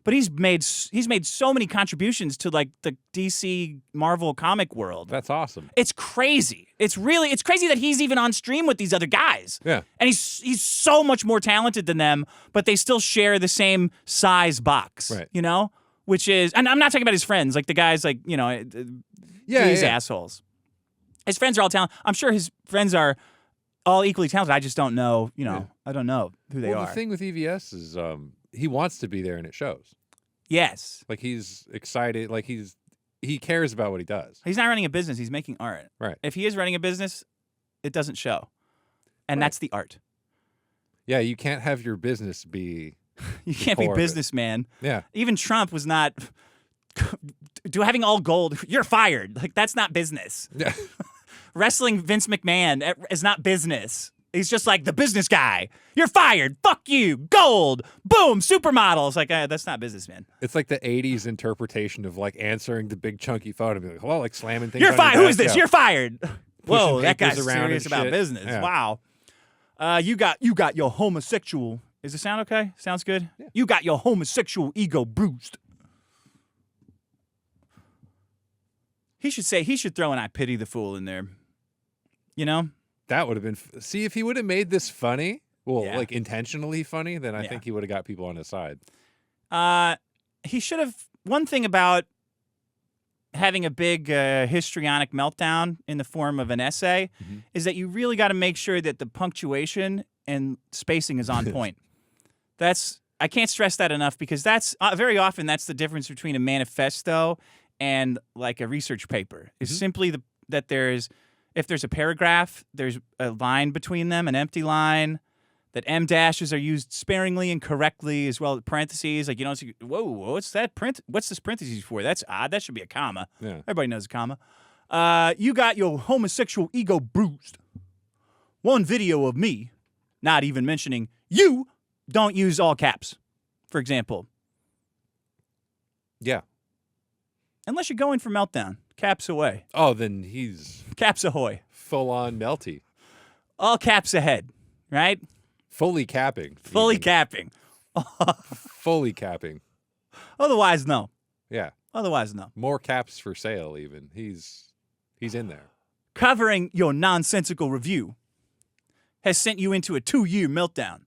but he's made so many contributions to like the DC Marvel comic world. That's awesome. It's crazy. It's crazy that he's even on stream with these other guys. Yeah. And he's so much more talented than them, but they still share the same size box. Right. You know? Which is, and I'm not talking about his friends, like the guys, like, you know, these assholes. His friends are all talented. I'm sure his friends are all equally talented. I just don't know, you know, I don't know who they are. The thing with EVS is he wants to be there and it shows. Yes. Like he's excited, like he cares about what he does. He's not running a business, he's making art. Right. If he is running a business, it doesn't show. And that's the art. Yeah, you can't have your business be You can't be businessman. Yeah. Even Trump was not having all gold. You're fired. Like, that's not business. Yeah. Wrestling Vince McMahon is not business. He's just like the business guy. You're fired. Fuck you. Gold. Boom. Supermodels. Like, that's not business, man. It's like the 80s interpretation of like answering the big chunky phone and being like, hello, like slamming things. You're on fired. your Who is desk. this? Yeah. You're fired. Whoa, that papers guy's around serious and about shit. business. Yeah. Wow. You got your homosexual. Is the sound okay? Sounds good? Yeah. You got your homosexual ego bruised. He should throw an I pity the fool in there. You know? That would have been. See, if he would have made this funny, Yeah. like intentionally funny, then I think he would have got people on his side. He should have. One thing about having a big histrionic meltdown in the form of an essay is that you really got to make sure that the punctuation and spacing is on point. I can't stress that enough because that's very often that's the difference between a manifesto and like a research paper. Is simply that if there's a paragraph, there's a line between them, an empty line. That M dashes are used sparingly and correctly, as well as parentheses. Like, you don't see, whoa, what's that what's this parentheses for? That's odd. That should be a comma. Yeah. Everybody knows a comma. You got your homosexual ego bruised. One video of me, not even mentioning you, don't use all caps, for example. Yeah. Unless you're going for meltdown. Caps away. Oh, then he's Caps ahoy. full on melty. All caps ahead, right? Fully capping. Fully even. capping. Fully capping. Otherwise, no. Yeah. Otherwise, no. More caps for sale, even. He's in there. Covering your nonsensical review has sent you into a 2-year meltdown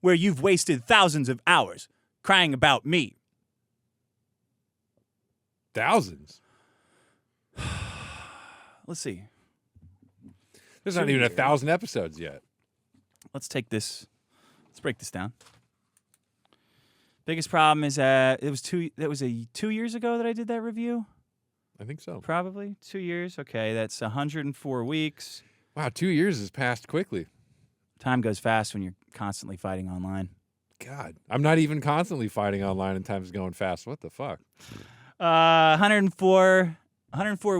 where you've wasted thousands of hours crying about me. Thousands. Let's see. There's not even 1,000 episodes yet. Let's break this down. Biggest problem is that was 2 years ago that I did that review. I think so. Probably 2 years. Okay, that's 104 weeks. Wow, 2 years has passed quickly. Time goes fast when you're constantly fighting online. God, I'm not even constantly fighting online and time's going fast. What the fuck? 104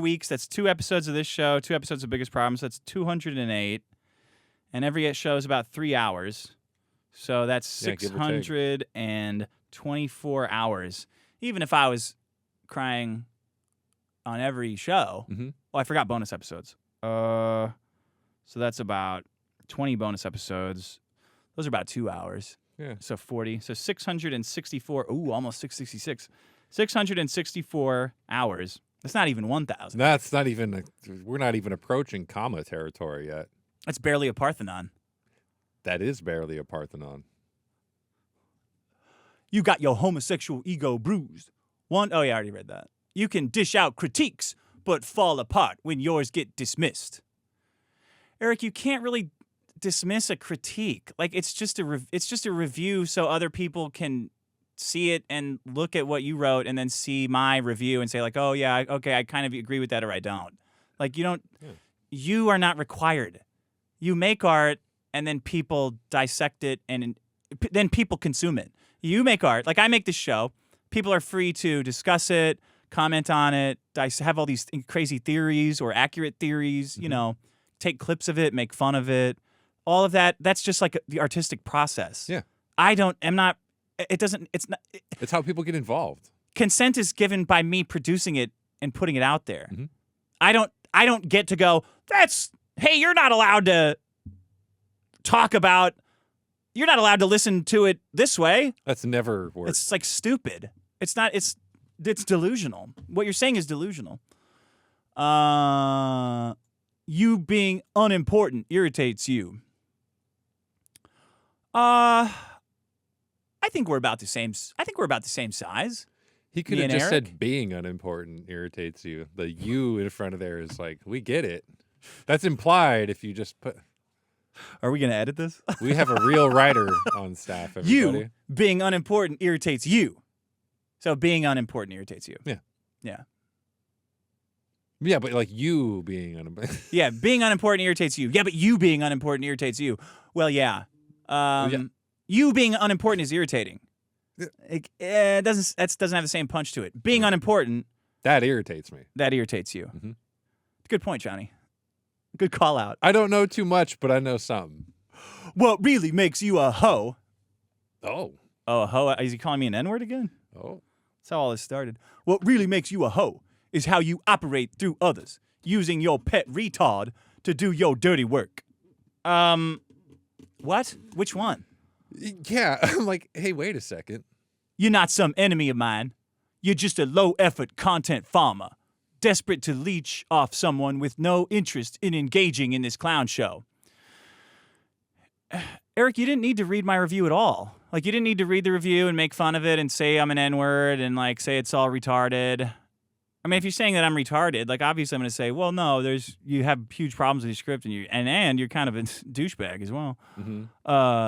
weeks. That's 2 episodes of this show, 2 episodes of Biggest Problems. That's 208. And every show is about 3 hours. So that's 624 hours. Even if I was crying on every show. Mm-hmm. Oh, I forgot bonus episodes. So that's about 20 bonus episodes. Those are about 2 hours. Yeah. So 40. So 664. Ooh, almost 666. 664 hours. That's not even 1,000. That's not even, we're not even approaching comma territory yet. That's barely a Parthenon. That is barely a Parthenon. You got your homosexual ego bruised. Oh yeah, I already read that. You can dish out critiques, but fall apart when yours get dismissed. Eric, you can't really dismiss a critique. Like it's just a review so other people can see it and look at what you wrote and then see my review and say like, oh yeah, okay, I kind of agree with that or I don't. Like you are not required. You make art and then people dissect it and then people consume it. You make art. Like, I make this show. People are free to discuss it, comment on it, have all these crazy theories or accurate theories, you know, take clips of it, make fun of it. All of that, that's just like the artistic process. Yeah. It's how people get involved. Consent is given by me producing it and putting it out there. I don't get to go, hey, you're not allowed to talk about, you're not allowed to listen to it this way. That's never worked. It's like stupid. It's not, it's delusional. What you're saying is delusional. You being unimportant irritates you. I think we're about the same size. He could Me have and just Eric? said being unimportant irritates you. The you in front of there is like, we get it. That's implied if you just put. Are we going to edit this? We have a real writer on staff, everybody. You being unimportant irritates you. So being unimportant irritates you. Yeah. Yeah. Yeah, but like you being unimportant. Yeah, being unimportant irritates you. Yeah, but you being unimportant irritates you. Well, yeah. You being unimportant is irritating. It doesn't have the same punch to it. Being unimportant, that irritates me. That irritates you. Good point, Johnny. Good call out. I don't know too much, but I know something. What really makes you a hoe? Oh, a hoe? Is he calling me an N-word again? Oh. That's how all this started. What really makes you a hoe is how you operate through others, using your pet retard to do your dirty work. What? Which one? Yeah, I'm like, hey, wait a second. You're not some enemy of mine. You're just a low-effort content farmer, desperate to leech off someone with no interest in engaging in this clown show. Eric, you didn't need to read my review at all. Like, you didn't need to read the review and make fun of it and say I'm an N-word and, like, say it's all retarded. I mean, if you're saying that I'm retarded, like, obviously I'm going to say, well, no, you have huge problems with your script and you're kind of a douchebag as well.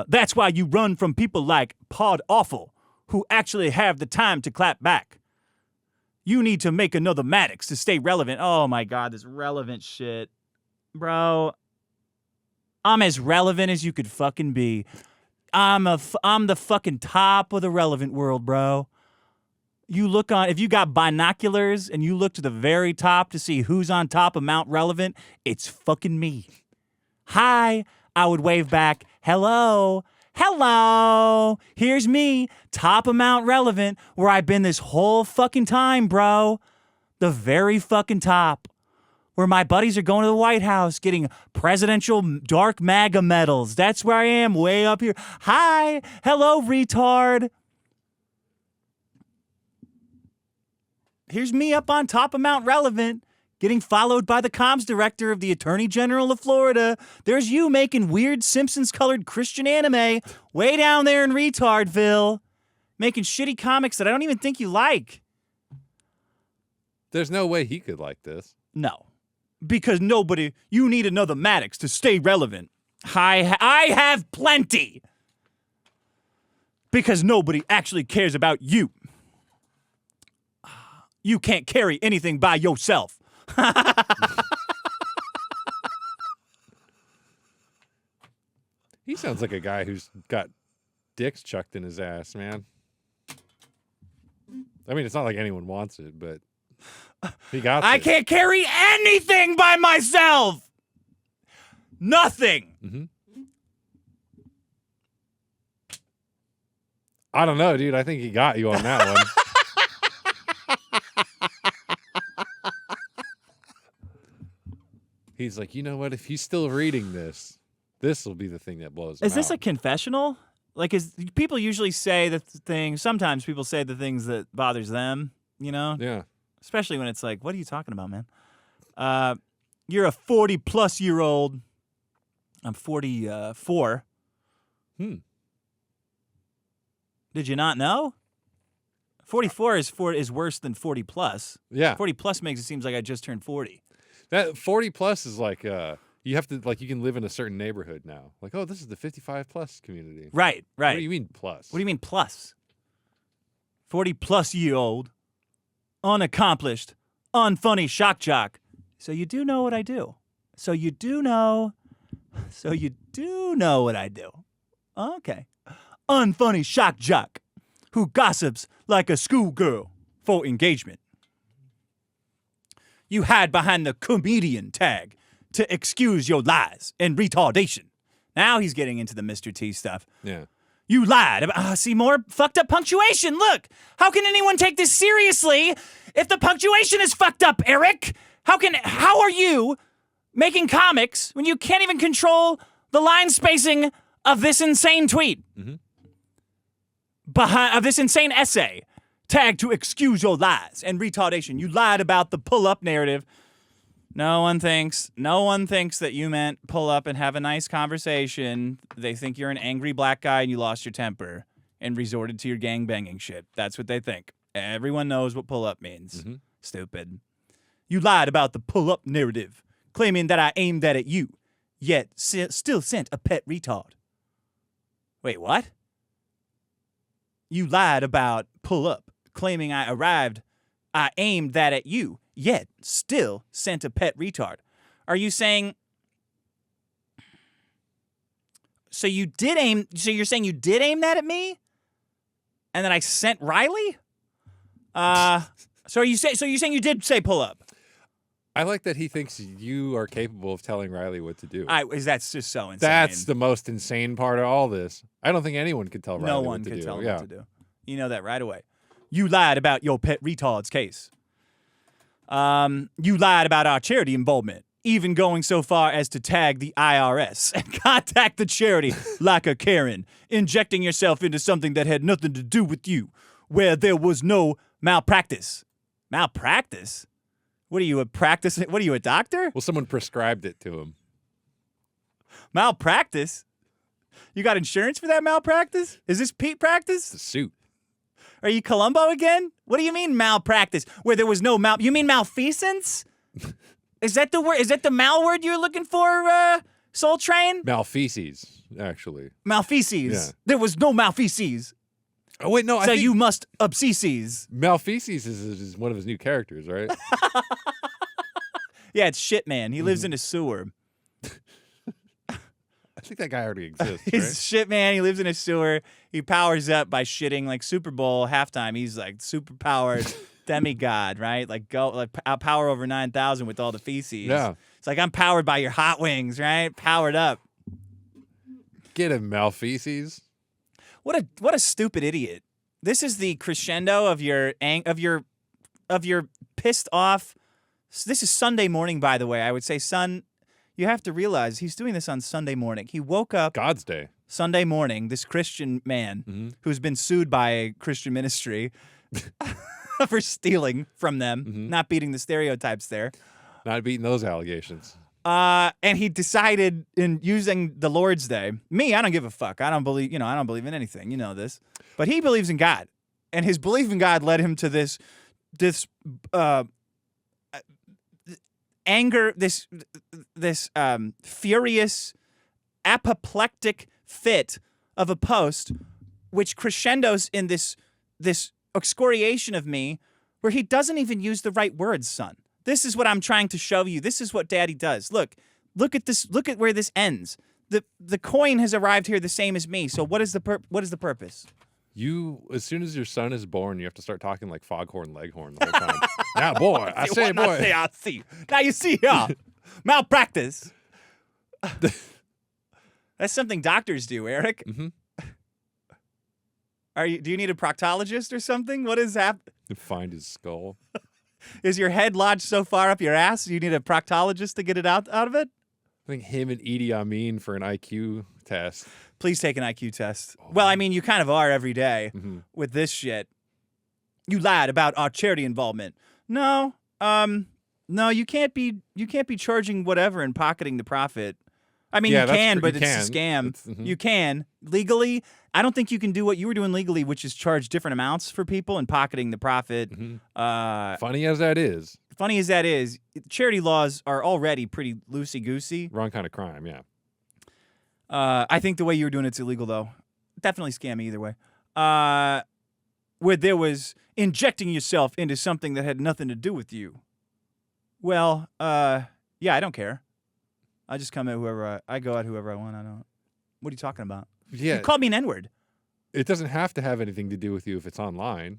That's why you run from people like Pod Awful, who actually have the time to clap back. You need to make another Maddox to stay relevant. Oh, my God, this relevant shit. Bro, I'm as relevant as you could fucking be. I'm the fucking top of the relevant world, bro. If you got binoculars and you look to the very top to see who's on top of Mount Relevant, it's fucking me. Hi, I would wave back, hello, here's me, top of Mount Relevant, where I've been this whole fucking time, bro. The very fucking top. Where my buddies are going to the White House getting presidential dark MAGA medals. That's where I am, way up here. Hi, hello, retard. Here's me up on top of Mount Relevant, getting followed by the comms director of the Attorney General of Florida. There's you making weird Simpsons-colored Christian anime way down there in Retardville, making shitty comics that I don't even think you like. There's no way he could like this. No. Because you need another Maddox to stay relevant. I have plenty. Because nobody actually cares about you. You can't carry anything by yourself. He sounds like a guy who's got dicks chucked in his ass, man. I mean, it's not like anyone wants it, but he got I it. can't carry anything by myself. Nothing. I don't know, dude. I think he got you on that one. He's like, you know what? If he's still reading this will be the thing that blows him Is this out. a confessional? Like, people usually say the things, sometimes people say the things that bothers them, you know? Yeah. Especially when it's like, what are you talking about, man? You're a 40-plus-year-old. I'm 44. Did you not know? 44 is worse than 40-plus. Yeah. 40-plus makes it seem like I just turned 40. That 40 plus is like you have to you can live in a certain neighborhood now. Like, oh, this is the 55 plus community. Right. What do you mean plus? What do you mean plus? 40-plus-year-old, unaccomplished, unfunny shock jock. So you do know what I do. So you do know what I do. Okay. Unfunny shock jock. who gossips like a schoolgirl for engagement. You hide behind the comedian tag to excuse your lies and retardation. Now he's getting into the Mr. T stuff. Yeah. You lied about, see, more fucked up punctuation. Look, how can anyone take this seriously if the punctuation is fucked up, Eric? How are you making comics when you can't even control the line spacing of this insane tweet? Of this insane essay, tagged to excuse your lies and retardation. You lied about the pull-up narrative. No one thinks that you meant pull up and have a nice conversation. They think you're an angry black guy and you lost your temper and resorted to your gangbanging shit. That's what they think. Everyone knows what pull up means. Stupid. You lied about the pull up narrative, claiming that I aimed that at you, yet still sent a pet retard. Wait, what? You lied about pull up, claiming I aimed that at you, yet still sent a pet retard. Are you saying... So you're saying you did aim that at me? And then I sent Riley? So you're saying you did say pull up? I like that he thinks you are capable of telling Riley what to do. That's just so insane. That's the most insane part of all this. I don't think anyone could tell Riley No what one to could do. tell him what to do. You know that right away. You lied about your pet retard's case. You lied about our charity involvement, even going so far as to tag the IRS and contact the charity like a Karen, injecting yourself into something that had nothing to do with you, where there was no malpractice. Malpractice? What are you, a doctor? Well, someone prescribed it to him. Malpractice? You got insurance for that malpractice? Is this Pete practice? The suit. Are you Columbo again? What do you mean malpractice? Where there was no you mean malfeasance? Is that the word? Is that the mal word you're looking for, Soul Train? Malfeces, actually. Malfeces. Yeah. There was no malfeces. Oh, wait, no. I So think you must obsesses. Malfeces is one of his new characters, right? Yeah, it's shit man. He lives in a sewer. I think that guy already exists, He's right? shit man. He lives in a sewer. He powers up by shitting like Super Bowl halftime. He's like super powered demigod, right? Like power over 9,000 with all the feces. Yeah. It's like I'm powered by your hot wings, right? Powered up. Get him, Malfeces. What a stupid idiot. This is the crescendo of your pissed off. This is Sunday morning, by the way. I would say, son, you have to realize he's doing this on Sunday morning. He woke up God's Day. Sunday morning, this Christian man who's been sued by a Christian ministry for stealing from them, not beating the stereotypes there. Not beating those allegations. And he decided in using the Lord's Day. Me, I don't give a fuck. I don't believe in anything. You know this. But he believes in God. And his belief in God led him to this anger, this furious, apoplectic fit of a post, which crescendos in this excoriation of me, where he doesn't even use the right words, son. This is what I'm trying to show you. This is what Daddy does. Look at this. Look at where this ends. The coin has arrived here the same as me. So what is the purpose? You, as soon as your son is born, you have to start talking like Foghorn Leghorn the whole time. Now, boy, I say, boy. I see. Now you see, malpractice. That's something doctors do, Eric. Mm-hmm. Do you need a proctologist or something? What is happening? Find his skull. Is your head lodged so far up your ass you need a proctologist to get it out of it? I think him and Idi Amin for an IQ test. Please take an IQ test. Well, I mean, you kind of are every day with this shit. You lied about our charity involvement. No, you can't be charging whatever and pocketing the profit. I mean, you can, but it's a scam. You can legally. I don't think you can do what you were doing legally, which is charge different amounts for people and pocketing the profit. Funny as that is. Charity laws are already pretty loosey-goosey. Wrong kind of crime, yeah. I think the way you were doing it's illegal, though. Definitely scammy either way. Where there was injecting yourself into something that had nothing to do with you. Well, yeah, I don't care. I just come at whoever I go at whoever I want. I don't. What are you talking about? Yeah. You called me an N-word. It doesn't have to have anything to do with you if it's online.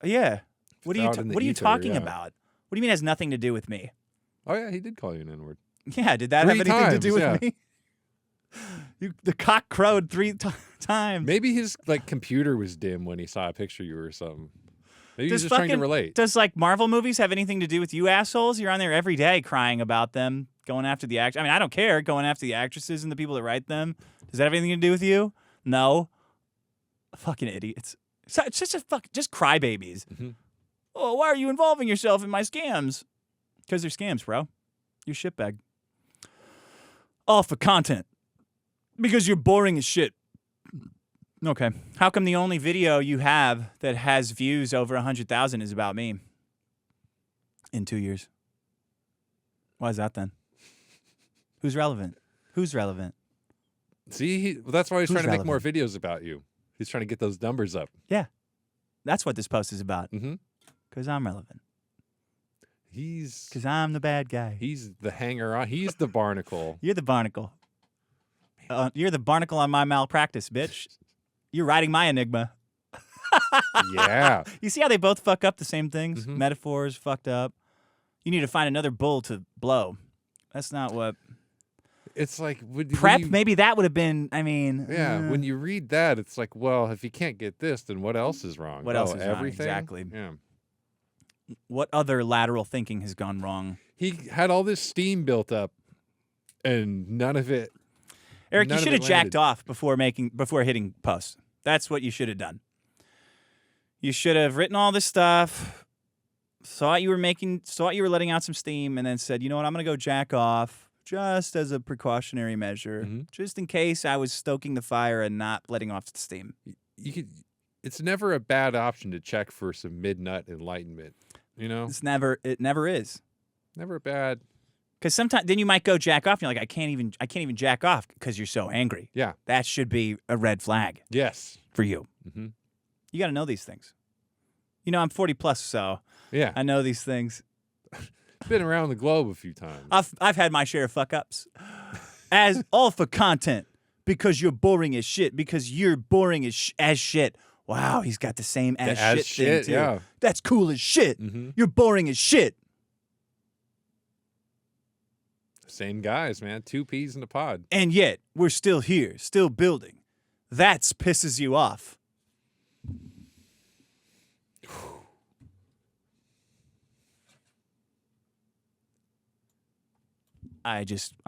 Yeah. What are you out in the What are you ether, talking yeah. about? What do you mean it has nothing to do with me? Oh yeah, he did call you an N-word. Yeah, did that 3 have anything to do times, with me? The cock crowed 3 times. Maybe his computer was dim when he saw a picture of you or something. Maybe he's just trying to relate. Does Marvel movies have anything to do with you assholes? You're on there every day crying about them, going after the act. I mean, I don't care going after the actresses and the people that write them. Does that have anything to do with you? No. Fucking idiots. It's just crybabies. Mm-hmm. Oh, why are you involving yourself in my scams? Because they're scams, bro. You're shitbag. All for content. Because you're boring as shit. Okay. How come the only video you have that has views over 100,000 is about me? In 2 years. Why is that then? Who's relevant? Who's relevant? See, that's why he's Who's trying to make more relevant? videos about you. He's trying to get those numbers up. Yeah. That's what this post is about. Mm-hmm. Because I'm relevant. He's Because I'm the bad guy. the hanger-on. He's the barnacle. You're the barnacle. You're the barnacle on my malpractice, bitch. You're writing my enigma. Yeah. You see how they both fuck up the same things? Mhm. Metaphors fucked up. You need to find another bull to blow. That's not what... It's like Prep, maybe that would have been, I mean... Yeah, when you read that, it's like, well, if you can't get this, then what else is wrong? What else is wrong? everything? Exactly. Yeah. What other lateral thinking has gone wrong? He had all this steam built up, and none of it. Eric, none you of should it have jacked landed. off before hitting post. That's what you should have done. You should have written all this stuff, thought you were letting out some steam, and then said, you know what, I'm going to go jack off just as a precautionary measure, Mhm. just in case I was stoking the fire and not letting off the steam. You could. It's never a bad option to check for some mid-nut enlightenment. You know, It never is. never a bad. Because sometimes then you might go jack off, and you're like, I can't even jack off because you're so angry. Yeah. That should be a red flag Yes. for you. Mm-hmm. You got to know these things. You know, I'm 40 plus, so Yeah. I know these things. Been around the globe a few times. I've had my share of fuck ups. As all for content, because you're boring as shit. Because you're boring as shit. Wow, he's got the same as shit thing too. yeah. That's cool as shit. Mm-hmm. You're boring as shit. Same guys, man. 2 peas in a pod. And yet we're still here, still building. That's pisses you off. I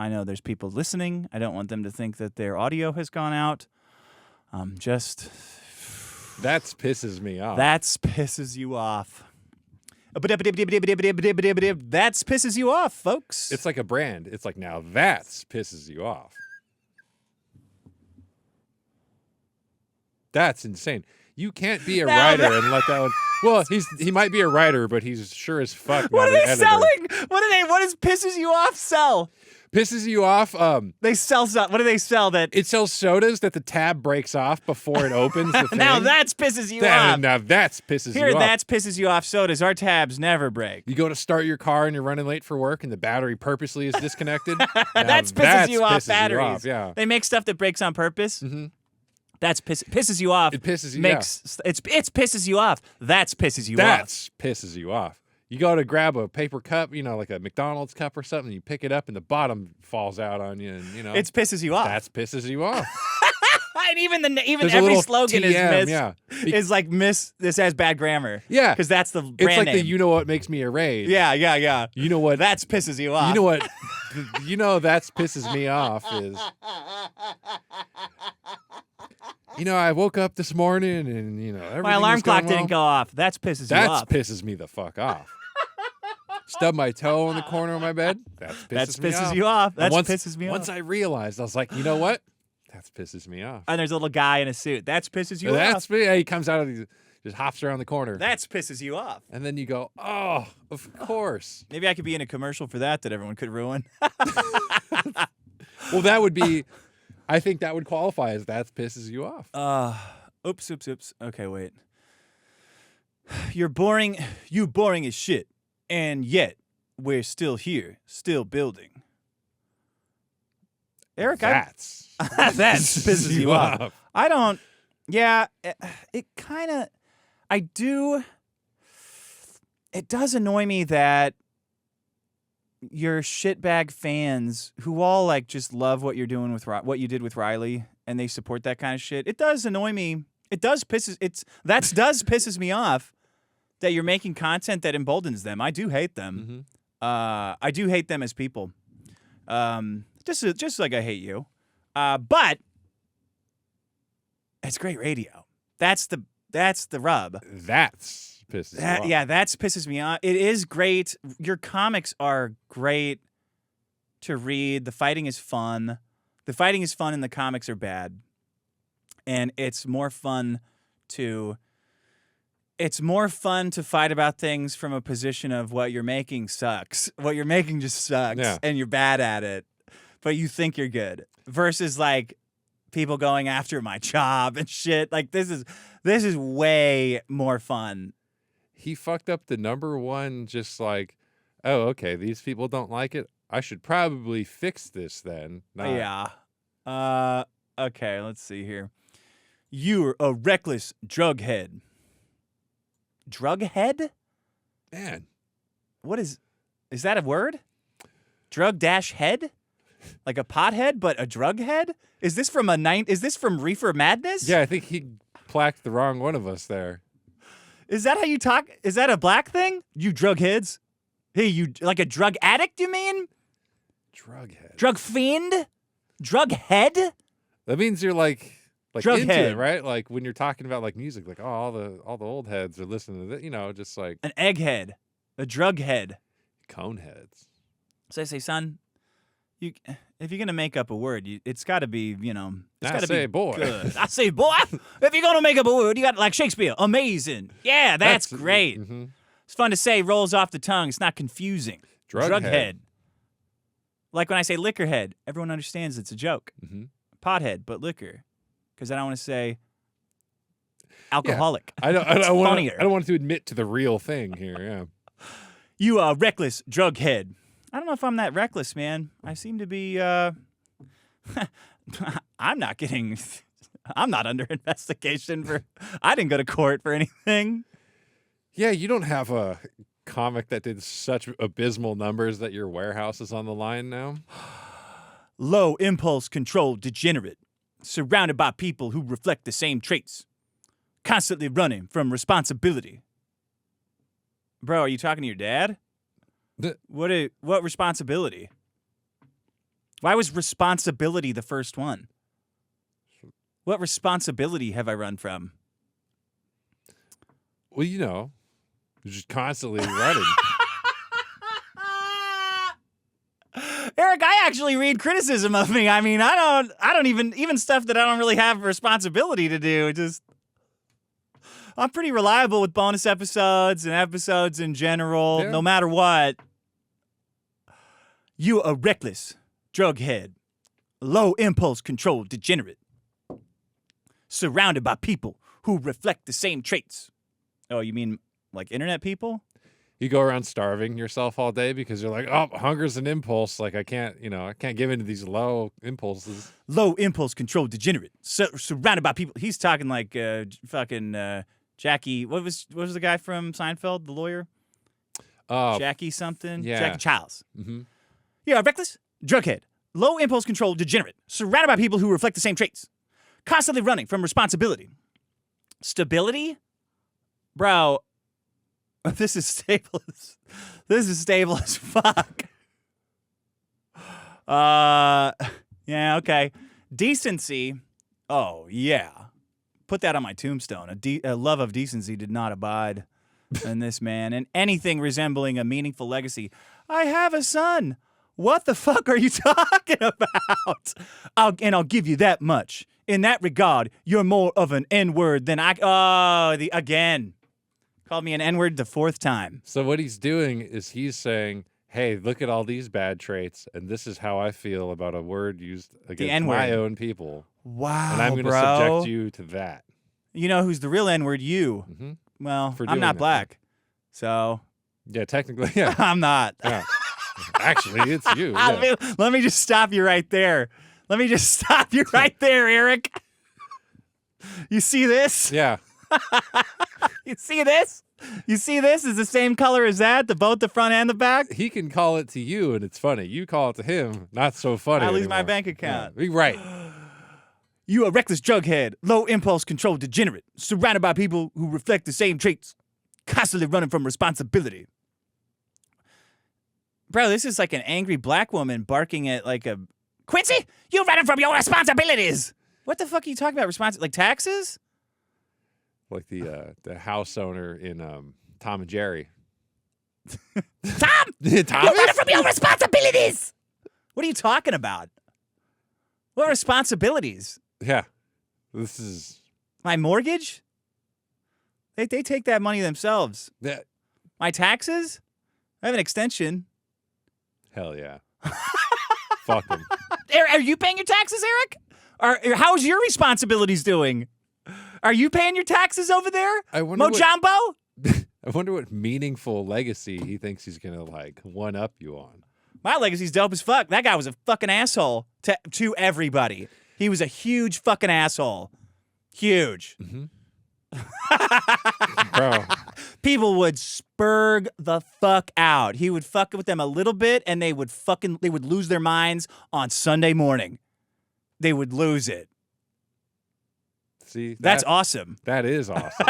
know there's people listening. I don't want them to think that their audio has gone out. Just That pisses me off. that's pisses you off. That's pisses you off, folks. It's like a brand. It's like, now that's pisses you off. That's insane. You can't be a Now writer that- and let that one. Well, he might be a writer, but he's sure as fuck what not are they an editor. selling? What does pisses you off sell? Pisses you off. They sell what do they sell that? It sells sodas that the tab breaks off before it opens. The thing. Now that's pisses you That- off. Now that's pisses Here, you off. that's pisses you off sodas. Our tabs never break. You go to start your car and you're running late for work and the battery purposely is disconnected. Now That's pisses you off pisses batteries. You off, yeah. They make stuff that breaks on purpose. Mm-hmm. That's pisses you off. It pisses you It's pisses you off. That's pisses you off. That's pisses you off. You go to grab a paper cup, like a McDonald's cup or something, you pick it up and the bottom falls out on you, and It's pisses you off. that's pisses you off. And even There's a every little slogan is TM, miss. yeah. Is like miss. This has bad grammar. Yeah. because that's the brand It's like name. the you know what makes me a rage. Yeah. You know what That's pisses you off. You know what that's pisses me off is I woke up this morning and everything My alarm was going clock didn't well. go off. That's pisses you That off. pisses me the fuck off. Stub my toe in the corner of my bed. That pisses me off. you off. And That pisses me Once off. I realized, I was like, you know what? That pisses me off. And there's a little guy in a suit. That's pisses you That's off. me. He comes out of just hops around the corner. That's pisses you off. And then you go, oh, of course. Maybe I could be in a commercial for that everyone could ruin. Well, that would be, I think that would qualify as that pisses you off. Oops. Okay, wait. You're boring. You boring as shit. And yet, we're still here, still building. Eric, That's that pisses you off. I don't. Yeah, it kind of, it does annoy me that your shitbag fans who all like just love what you're doing with what you did with Riley and they support that kind of shit. It does annoy me. It does pisses me off that you're making content that emboldens them. I do hate them. I do hate them as people. Just like I hate you. But it's great radio. That's the rub. That's pisses me off. Yeah, that's pisses me off. It is great. Your comics are great to read. The fighting is fun. The fighting is fun and the comics are bad. And it's more fun to fight about things from a position of what you're making sucks. What you're making just sucks and you're bad at it. But you think you're good. Versus like people going after my job and shit. Like this is way more fun. He fucked up the number one, just like, oh, okay, these people don't like it. I should probably fix this then. Yeah. Okay, let's see here. You're a reckless drug head. Drug head? Man. What is that a word? Drug dash head? Like a pothead, but a drug head? Is this from Reefer Madness? Yeah, I think he plaqued the wrong one of us there. Is that how you talk? Is that a black thing? You drug heads? Hey, you like a drug addict, you mean? Drug head. Drug fiend? Drug head? That means you're like drug into head. it, right? Like when you're talking about like music, like all the old heads are listening to that, just like An egghead. A drug head. cone heads. So I say, son, if you're gonna make up a word, it's got to be, it's got to be boy. good. I say, boy, if you're gonna make up a word, you got like Shakespeare, amazing. Yeah, that's great. Mm-hmm. It's fun to say, rolls off the tongue. It's not confusing. Drug head. Like when I say liquor head, everyone understands it's a joke. Mm-hmm. Pothead, but liquor, because I don't want to say alcoholic. I don't funnier. want to admit to the real thing here. Yeah. You are reckless drug head. I don't know if I'm that reckless, man. I seem to be, I'm not under investigation I didn't go to court for anything. Yeah, you don't have a comic that did such abysmal numbers that your warehouse is on the line now. Low impulse control degenerate, surrounded by people who reflect the same traits, constantly running from responsibility. Bro, are you talking to your dad? What responsibility? Why was responsibility the first one? What responsibility have I run from? Well, you're just constantly running. Eric, I actually read criticism of me. I mean, I don't even stuff that I don't really have responsibility to do. I'm pretty reliable with bonus episodes and episodes in general, no matter what. You a reckless drug head, low impulse control degenerate, surrounded by people who reflect the same traits. Oh, you mean like internet people? You go around starving yourself all day because you're like, oh, hunger's an impulse. Like I can't give into these low impulses. Low impulse control degenerate, surrounded by people. He's talking like fucking Jackie. What was the guy from Seinfeld, the lawyer? Jackie something. Yeah. Jackie Childs. Mm-hmm. Yeah, reckless drug head, low impulse control degenerate, surrounded by people who reflect the same traits, constantly running from responsibility. Stability, bro. This is stable as fuck. Yeah, okay. Decency. Oh, yeah. Put that on my tombstone. A love of decency did not abide in this man, and anything resembling a meaningful legacy. I have a son. What the fuck are you talking about? I'll give you that much. In that regard, you're more of an N-word than again. Called me an N-word the fourth time. So what he's doing is he's saying, hey, look at all these bad traits, and this is how I feel about a word used against my own people. Wow, and I'm going to subject you to that. You know who's the real N-word? You. Mm-hmm. Well, I'm not black, so... Yeah, technically, yeah. I'm not. Yeah. Actually, it's you. Yeah. Let me just stop you right there. Eric. You see this? Yeah. You see this? You see this is the same color as that, both the front and the back? He can call it to you, and it's funny. You call it to him, not so funny. I lose my anymore. bank account. Yeah. Right. You a reckless jughead, low impulse control degenerate, surrounded by people who reflect the same traits, constantly running from responsibility. Bro, this is like an angry black woman barking at like a Quincy, you running from your responsibilities. What the fuck are you talking about? Like taxes? Like the house owner in Tom and Jerry. Tom! You're running from your responsibilities! What are you talking about? What responsibilities? Yeah. This is... My mortgage? They take that money themselves. That. My taxes? I have an extension. Hell yeah. Fuck them. Are you paying your taxes, Eric? How's your responsibilities doing? Are you paying your taxes over there? I wonder Mojambo? I wonder what meaningful legacy he thinks he's going to, like, one-up you on. My legacy's dope as fuck. That guy was a fucking asshole to everybody. He was a huge fucking asshole. Huge. Mm-hmm. Bro. People would spurg the fuck out. He would fuck with them a little bit, and they would lose their minds on Sunday morning. They would lose it. See, that's awesome. That is awesome.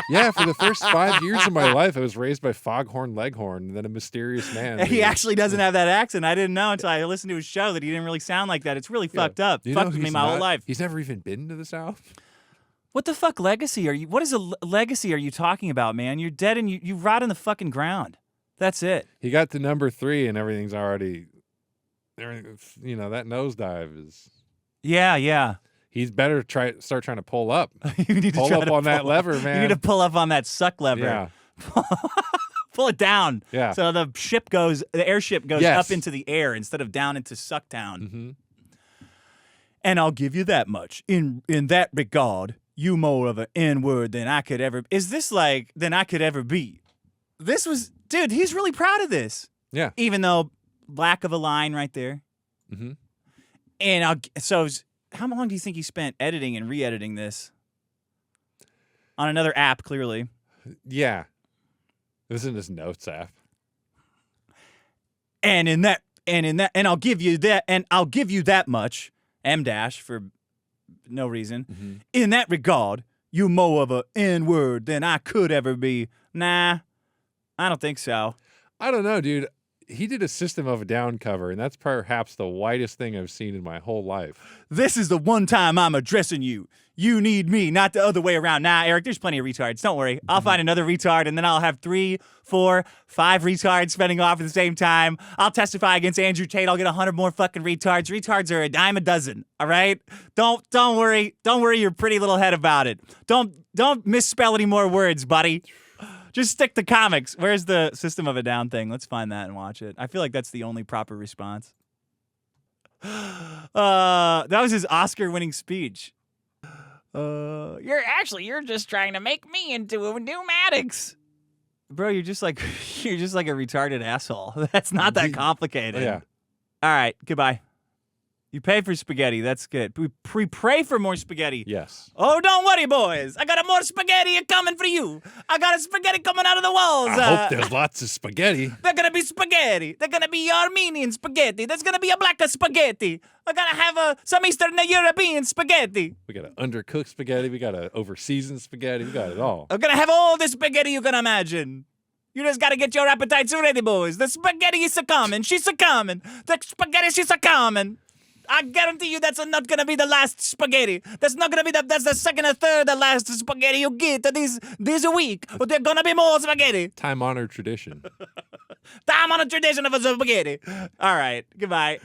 Yeah, for the first 5 years of my life, I was raised by Foghorn Leghorn and then a mysterious man. He actually doesn't have that accent. I didn't know until I listened to his show that he didn't really sound like that. It's really fucked up. Fucked with me my whole life. He's never even been to the South. What the fuck legacy are you? What is a legacy are you talking about, man? You're dead and you rot in the fucking ground. That's it. He got to number 3 and everything's already, that nosedive is. Yeah. He's better start trying to pull up. You need to pull try up to on that lever, man. You need to pull up on that suck lever. Yeah. Pull it down. Yeah. So the airship goes up into the air instead of down into Sucktown. Mm-hmm. And I'll give you that much. In that regard, you more of an N-word than I could ever. Is this like than I could ever be? This was, dude. He's really proud of this. Yeah. Even though lack of a line right there. Mm-hmm. And how long do you think he spent editing and re-editing this? On another app, clearly. Yeah. It was in his notes app. And I'll give you that much. M dash for no reason. Mm-hmm. In that regard, you more of a N-word than I could ever be. Nah, I don't think so. I don't know, dude. He did a System of a Down cover, and that's perhaps the whitest thing I've seen in my whole life. This is the one time I'm addressing you. You need me, not the other way around. Nah, Eric, there's plenty of retards. Don't worry. I'll find another retard, and then I'll have 3, 4, 5 retards spinning off at the same time. I'll testify against Andrew Tate. I'll get 100 more fucking retards. Retards are a dime a dozen, all right? Don't worry. Don't worry your pretty little head about it. Don't misspell any more words, buddy. Just stick to comics. Where's the System of a Down thing? Let's find that and watch it. I feel like that's the only proper response. That was his Oscar-winning speech. You're just trying to make me into a pneumatics. Bro, you're just like a retarded asshole. That's not that complicated. Yeah. All right, goodbye. You pay for spaghetti. That's good. We pray for more spaghetti. Yes. Oh, don't worry, boys. I got more spaghetti coming for you. I got a spaghetti coming out of the walls. I hope there's lots of spaghetti. They're going to be spaghetti. They're going to be Armenian spaghetti. There's going to be a black spaghetti. I'm going to have some Eastern European spaghetti. We got an undercooked spaghetti. We got an overseasoned spaghetti. We got it all. I'm going to have all the spaghetti you can imagine. You just got to get your appetites ready, boys. The spaghetti is a-coming. She's a-coming. The spaghetti, she's a-coming. I guarantee you that's not going to be the last spaghetti. That's not going to be that's the second or third the last spaghetti you get this week. But there's going to be more spaghetti. Time-honored tradition. Time-honored tradition of a spaghetti. All right. Goodbye.